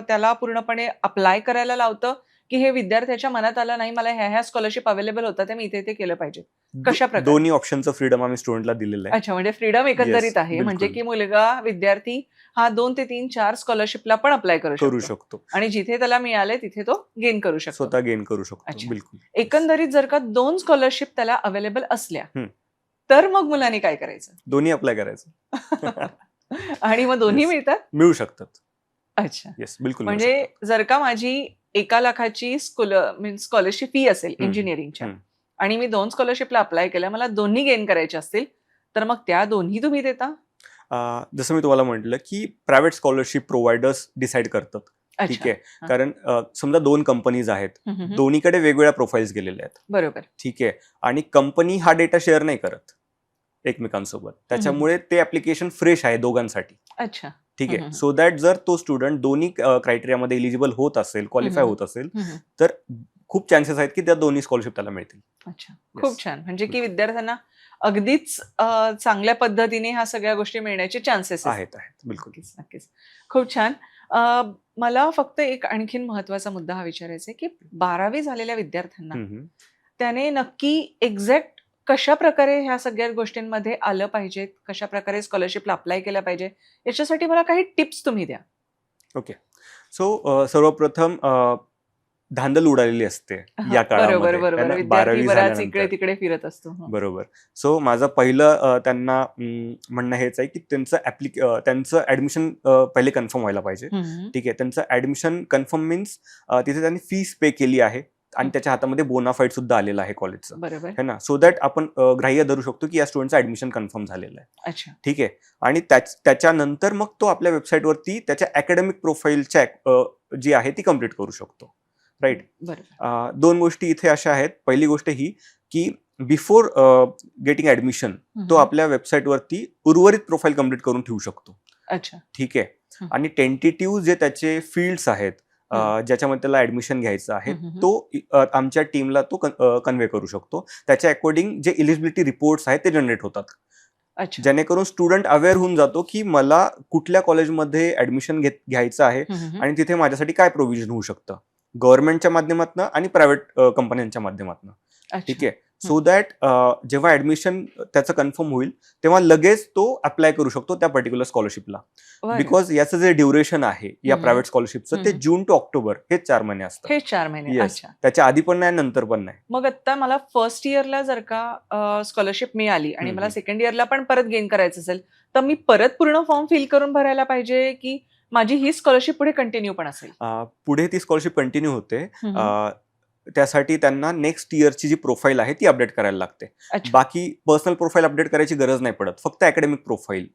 त्याला पूर्णपणे अप्लाय करायला लावतं की हे विद्यार्थ्याच्या मनात आलं नाही मला ह्या स्कॉलरशिप अवेलेबल होतात ते मी इथे केलं पाहिजे. कशा प्रकारे? दोन्ही ऑप्शनचं फ्रीडम आम्ही स्टुडंटला दिलेलं आहे. अच्छा, म्हणजे फ्रीडम एकंदरीत Yes, आहे, म्हणजे बिलकुल. की मुलगा विद्यार्थी हा 2 ते 3 4 स्कॉलरशिपला पण अप्लाय करू करू शकतो शकतो, आणि जिथे त्याला मिळाले तिथे तो गेन करू शकतो. स्वतः गेन करू शकतो. अच्छा. बिलकुल. एकंदरीत जर का 2 स्कॉलरशिप त्याला अवेलेबल असल्या हम्म. तर मग मुलांनी काय करायचं? दोन्ही अप्लाय करायचं. आणि मग दोन्ही Yes. मिळतात? मिळू शकतात. अच्छा, येस, बिलकुल मिळू म्हणजे शकतात. जर का माझी 1 लाखाची स्कॉलरशिप फी असेल हम्म. इंजिनिअरिंगच्या हम्म. आणि मी 2 स्कॉलरशिपला अप्लाय केल्या, मला दोन्ही गेन करायचे असतील तर मग त्या दोन्ही तुम्ही देता? जसं मी तुम्हाला म्हटलं की प्रायव्हेट स्कॉलरशिप प्रोव्हायडर्स डिसाईड करतात. ठीक अच्छा. आहे, हा. कारण समजा 2 कंपनीज आहेत, हम्म, हम्म. दोन्हीकडे वेगवेगळ्या प्रोफाईल्स गेलेले आहेत. बरोबर. ठीक आहे, आणि कंपनी हा डेटा शेअर नाही करत एकमेकांसोबत, त्याच्यामुळे ते ऍप्लिकेशन फ्रेश आहे दोघांसाठी. अच्छा. ठीक आहे, हम्म. सो दॅट जर तो स्टुडंट दोन्ही क्रायटेरियामध्ये एलिजिबल होत असेल, क्वालिफाय हम्म. होत असेल, हम्म. तर खूप चान्सेस आहेत की त्या दोन्ही स्कॉलरशिप त्याला मिळतील. अच्छा, खूप Yes. छान. म्हणजे की बिलकुल. विद्यार्थ्यांना अगदीच चांगल्या पद्धतीने ह्या सगळ्या गोष्टी मिळण्याचे चान्सेस आहेत बिलकुल. नक्कीच, नक्कीच. खूप छान. मला फक्त एक आणखीन महत्वाचा मुद्दा हा विचारायचा आहे की 12वी झालेल्या विद्यार्थ्यांना हम्म. त्याने नक्की एक्झॅक्ट कशा प्रकारे ह्या सगळ्या गोष्टींमध्ये आलं पाहिजे, कशा प्रकारे स्कॉलरशिपला अप्लाय केलं पाहिजे, याच्यासाठी मला काही टिप्स तुम्ही द्या. ओके, सो सर्वप्रथम धांदल उडालेली असते हा, या बरोबर काळामध्ये, है बरोबर. ना, विद्यार्थी 12वी बराच इकडे झाल्यानंतर. तिकडे फिरत असतो. हं. बरोबर. सो माझं पहिलं त्यांना म्हणणं हेच आहे की त्यांचं ऍडमिशन पहिले कन्फर्म व्हायला पाहिजे. हम्म. ठीक आहे, त्यांचं ऍडमिशन कन्फर्म मीन्स तिथे त्यांनी फीस पे केली आहे आणि त्याच्या हातामध्ये बोनाफाईड सुद्धा आलेलं आहे कॉलेजचं, बरोबर. है ना, सो दॅट आपण ग्राह्य धरू शकतो की या स्टुडंटचं ऍडमिशन कन्फर्म झालेलं आहे. अच्छा. ठीक आहे, आणि त्याच्यानंतर मग तो आपल्या वेबसाईटवरती त्याच्या अकॅडमिक प्रोफाईल जी आहे ती कम्प्लीट करू शकतो. राईट. बरोबर. 2 गोष्टी इथे अशा आहेत. पहिली गोष्ट ही की बिफोर गेटिंग ऍडमिशन तो आपल्या वेबसाईटवरती उर्वरित प्रोफाईल कम्प्लीट करून ठेवू शकतो. अच्छा. ठीक आहे, हं. आणि टेंटेटिव्ह जे त्याचे फील्ड्स आहेत ज्याच्यामध्ये त्याला ऍडमिशन घ्यायचं आहे तो आमच्या टीमला तो कन्वे करू शकतो. त्याच्या अकॉर्डिंग जे इलिजिबिलिटी रिपोर्ट्स आहेत ते जनरेट होतात, अच्छा. जेणेकरून स्टुडंट अवेअर होऊन जातो की मला कुठल्या कॉलेजमध्ये ऍडमिशन घ्यायचं आहे आणि तिथे माझ्यासाठी काय प्रोव्हिजन होऊ शकतं गव्हर्नमेंटच्या माध्यमातून आणि प्रायव्हेट कंपन्यांच्या माध्यमातून. ठीक आहे, सो दॅट जेव्हा ऍडमिशन त्याचं कन्फर्म होईल तेव्हा लगेच तो अप्लाय करू शकतो त्या पर्टिक्युलर स्कॉलरशिपला. बिकॉज याचं जे ड्युरेशन आहे या प्रायव्हेट स्कॉलरशिपचं ते जून टू ऑक्टोबर हे 4 महिने असतात. हे 4 महिने. Yes. अच्छा. त्याच्या आधी पण नाही, नंतर पण नाही. मग आता मला फर्स्ट इयरला जर का स्कॉलरशिप मिळाली आणि मला सेकंड इयरला पण परत गेन करायचं असेल तर मी परत पूर्ण फॉर्म फिल करून भरायला पाहिजे की माझी ही स्कॉलरशिप पुढे कंटिन्यू पण असेल? पुढे ती स्कॉलरशिप कंटिन्यू होते. त्यासाठी त्यांना नेक्स्ट इयरची जी प्रोफाईल आहे ती अपडेट करायला लागते. अच्छा. बाकी पर्सनल प्रोफाईल अपडेट करायची गरज नाही पडत, फक्त अकॅडमिक प्रोफाईल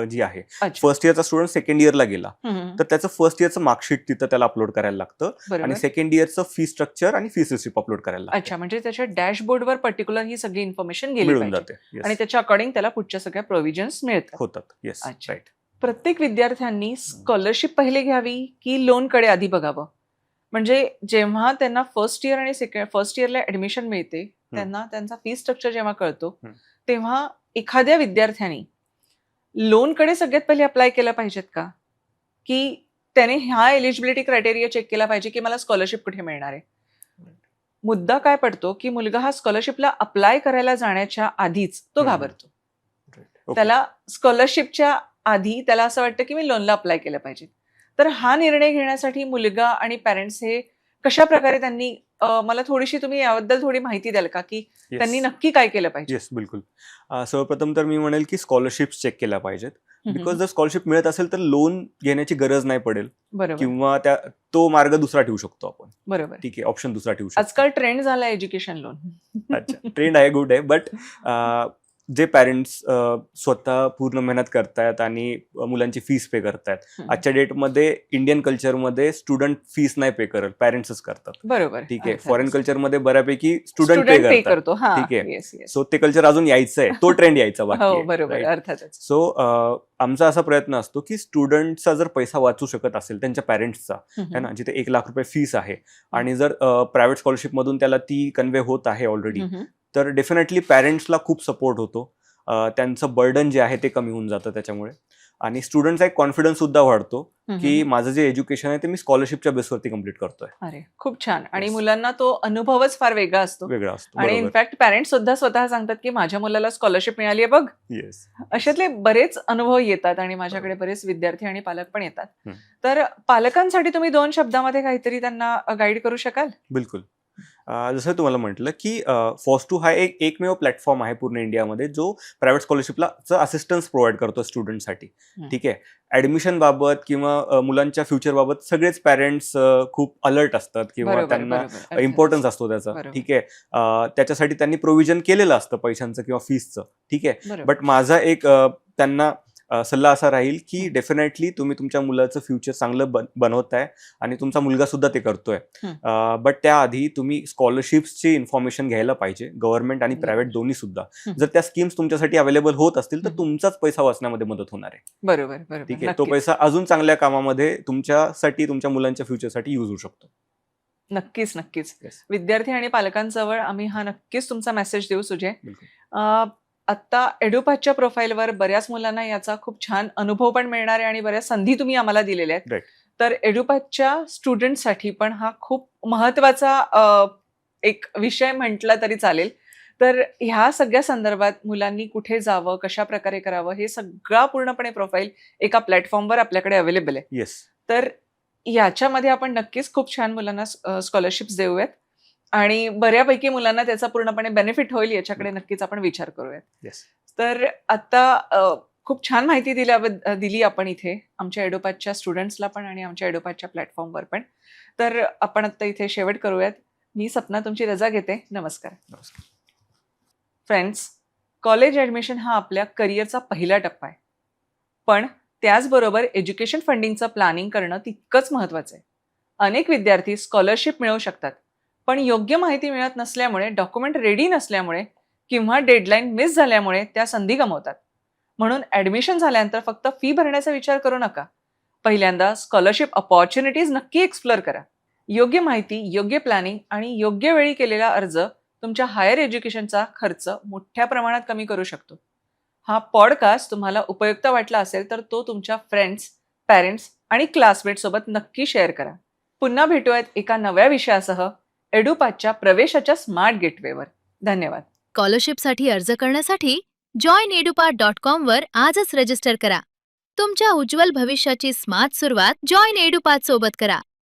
जी आहे. अच्छा. फर्स्ट इयरचा स्टुडंट सेकंड इयरला गेला हम्म. तर त्याचं फर्स्ट इयरचं मार्कशीट तिथं त्याला अपलोड करायला लागतं बरोबर. आणि सेकंड इयरचं फी स्ट्रक्चर आणि फीस रिसिप्ट अपलोड करायला लागतं. अच्छा, म्हणजे त्याच्या डॅशबोर्डवर पर्टिक्युलर ही सगळी इन्फॉर्मेशन गेली मिळून पाहिजे जाते. आणि Yes. त्याच्या अकॉर्डिंग त्याला पुढच्या सगळ्या प्रोव्हिजन्स मिळतात. होतात. येस, अच्छा. राईट. प्रत्येक विद्यार्थ्यांनी स्कॉलरशिप पहिले घ्यावी की लोनकडे आधी बघावं? म्हणजे जेव्हा त्यांना फर्स्ट इयर आणि फर्स्ट इयरला ऍडमिशन मिळते त्यांना त्यांचा फी स्ट्रक्चर जेव्हा कळतो तेव्हा एखाद्या विद्यार्थ्याने लोनकडे सगळ्यात पहिले अप्लाय केलं पाहिजेत का, की त्याने ह्या एलिजिबिलिटी क्रायटेरिया चेक केला पाहिजे की मला स्कॉलरशिप कुठे मिळणार आहे? मुद्दा काय पडतो की मुलगा हा स्कॉलरशिपला अप्लाय करायला जाण्याच्या आधीच तो घाबरतो. त्याला स्कॉलरशिपच्या आधी त्याला असं वाटतं की मी लोनला अप्लाय केलं पाहिजे. तर हा निर्णय घेण्यासाठी मुलगा आणि पॅरेंट्स हे कशा प्रकारे त्यांनी मला थोडीशी तुम्ही याबद्दल थोडी माहिती द्याल का की त्यांनी नक्की काय केलं पाहिजे? येस, बिलकुल. सर्वप्रथम तर मी म्हणेल की स्कॉलरशिप चेक केल्या पाहिजेत. बिकॉज जर स्कॉलरशिप मिळत असेल तर लोन घेण्याची गरज नाही पडेल बरोबर. किंवा तो मार्ग दुसरा ठेवू शकतो आपण. बरोबर. ठीक आहे, ऑप्शन दुसरा ठेवू शकतो. आजकाल ट्रेंड झाला एज्युकेशन लोन. अच्छा, ट्रेंड आहे, गुड आहे, बट जे पॅरेंट्स स्वतः पूर्ण मेहनत करतायत आणि मुलांची फीस पे करतायत. हम्म. आजच्या डेटमध्ये इंडियन कल्चरमध्ये स्टुडंट फीस नाही पे करत, पॅरेंट्सच करतात. बरोबर. ठीक आहे. अर्थातच. फॉरेन कल्चरमध्ये बऱ्यापैकी स्टुडंट पे स्टुडंट पे करतात. करतो. हा, ठीक आहे. Yes yes. सो ते कल्चर अजून यायचं आहे, तो ट्रेंड यायचा बाकी हो, आहे. बरोबर, right? अर्थातच. सो आमचा असा प्रयत्न असतो की स्टुडंटचा जर पैसा वाचू शकत असेल त्यांच्या पॅरेंट्सचा, है ना, जिथे 1 लाख रुपये फीस आहे आणि जर प्रायव्हेट स्कॉलरशिपमधून त्याला ती कन्वे होत आहे ऑलरेडी, तर डेफिनेटली पॅरेंट्सला खूप सपोर्ट होतो. त्यांचं बर्डन जे आहे ते कमी होऊन जातं त्याच्यामुळे, आणि स्टुडंटचा एक कॉन्फिडन्स सुद्धा वाढतो की माझं जे एज्युकेशन आहे ते मी स्कॉलरशिपच्या बेसवरती कम्प्लीट करतोय. अरे खूप छान. आणि Yes. मुलांना तो अनुभवच फार वेगळा असतो. वेगळा असतो. आणि बरोबर. इनफॅक्ट पॅरेंट्स सुद्धा स्वतः सांगतात की माझ्या मुलाला स्कॉलरशिप मिळाली आहे बघ. येस. अशातले बरेच अनुभव येतात आणि माझ्याकडे बरेच विद्यार्थी आणि पालक पण येतात. हम्म. तर पालकांसाठी तुम्ही 2 शब्दामध्ये काहीतरी त्यांना गाईड करू शकाल? बिलकुल. जसं तुम्हाला म्हटलं की फॉस्टू हा एकमेव प्लॅटफॉर्म आहे पूर्ण इंडियामध्ये जो प्रायव्हेट स्कॉलरशिपला असिस्टन्स प्रोव्हाइड करतो स्टुडंटसाठी. ठीक आहे. ऍडमिशन बाबत किंवा मुलांच्या फ्युचर बाबत सगळेच पॅरेंट्स खूप अलर्ट असतात किंवा बरोबर, त्यांना बरोबर. इम्पॉर्टन्स असतो त्याचा. बरोबर. ठीक आहे. त्याच्यासाठी त्यांनी प्रोव्हिजन केलेलं असतं पैशांचं किंवा फीसचं. ठीक आहे. बरोबर. बट माझा एक त्यांना सल्ला असा राहील की डेफिनेटली तुम्ही तुमच्या मुलाचं फ्युचर चांगलं बनवताय आणि तुमचा मुलगा सुद्धा ते करतोय. बट त्याआधी तुम्ही स्कॉलरशिप्सची इन्फॉर्मेशन घ्यायला पाहिजे, गव्हर्नमेंट आणि प्रायव्हेट दोन्ही सुद्धा. जर त्या स्कीम्स तुमच्यासाठी अवेलेबल होत असतील तर तुमचाच पैसा वाचण्यामध्ये मदत होणार आहे. बरोबर, बरोबर. ठीक आहे. तो नक्कीच. पैसा अजून चांगल्या कामामध्ये तुमच्यासाठी, तुमच्या मुलांच्या फ्युचरसाठी यूज होऊ शकतो. नक्कीच, नक्कीच. Yes. विद्यार्थी आणि पालकांजवळ आम्ही हा नक्कीच तुमचा मेसेज देऊ सुजय. बिलकुल. आता एडुपाथच्या प्रोफाईलवर बऱ्याच मुलांना याचा खूप छान अनुभव पण मिळणार आहे आणि बऱ्याच संधी तुम्ही आम्हाला दिलेल्या आहेत. Right. तर एडुपाथच्या स्टुडंटसाठी पण हा खूप महत्वाचा एक विषय म्हटला तरी चालेल. तर ह्या सगळ्या संदर्भात मुलांनी कुठे जावं, कशा प्रकारे करावं, हे सगळा पूर्णपणे प्रोफाईल एका प्लॅटफॉर्मवर आपल्याकडे अवेलेबल आहे. येस. तर याच्यामध्ये आपण नक्कीच खूप छान मुलांना स्कॉलरशिप्स देऊयात आणि बऱ्यापैकी मुलांना त्याचा पूर्णपणे बेनिफिट होईल याच्याकडे नक्कीच आपण विचार करूयात. येस. तर आता खूप छान माहिती दिली आपण इथे आमच्या एडुपाथच्या स्टुडंट्सला पण आणि आमच्या एडुपाथच्या प्लॅटफॉर्मवर पण. तर आपण आता इथे शेवट करूयात. मी सपना तुमची रजा घेते. नमस्कार. नमस्कार. फ्रेंड्स, कॉलेज ॲडमिशन हा आपल्या करिअरचा पहिला टप्पा आहे. पण त्याचबरोबर एज्युकेशन फंडिंगचं प्लॅनिंग करणं तितकंच महत्त्वाचं आहे. अनेक विद्यार्थी स्कॉलरशिप मिळवू शकतात, पण योग्य माहिती मिळत नसल्यामुळे, डॉक्युमेंट रेडी नसल्यामुळे किंवा डेडलाईन मिस झाल्यामुळे त्या संधी गमावतात. म्हणून ॲडमिशन झाल्यानंतर फक्त फी भरण्याचा विचार करू नका. पहिल्यांदा स्कॉलरशिप अपॉर्च्युनिटीज नक्की एक्सप्लोअर करा. योग्य माहिती, योग्य प्लॅनिंग आणि योग्य वेळी केलेला अर्ज तुमच्या हायर एज्युकेशनचा खर्च मोठ्या प्रमाणात कमी करू शकतो. हा पॉडकास्ट तुम्हाला उपयुक्त वाटला असेल तर तो तुमच्या फ्रेंड्स, पॅरेंट्स आणि क्लासमेट सोबत नक्की शेअर करा. पुन्हा भेटूयात एका नव्या विषयासह एडुपाथच्या प्रवेशाच्या स्मार्ट गेटवेवर. धन्यवाद. स्कॉलरशिपसाठी अर्ज करण्यासाठी joinedupath.com वर आजच रजिस्टर करा. तुमच्या उज्ज्वल भविष्याची स्मार्ट सुरुवात जॉईन एडुपाथ सोबत करा.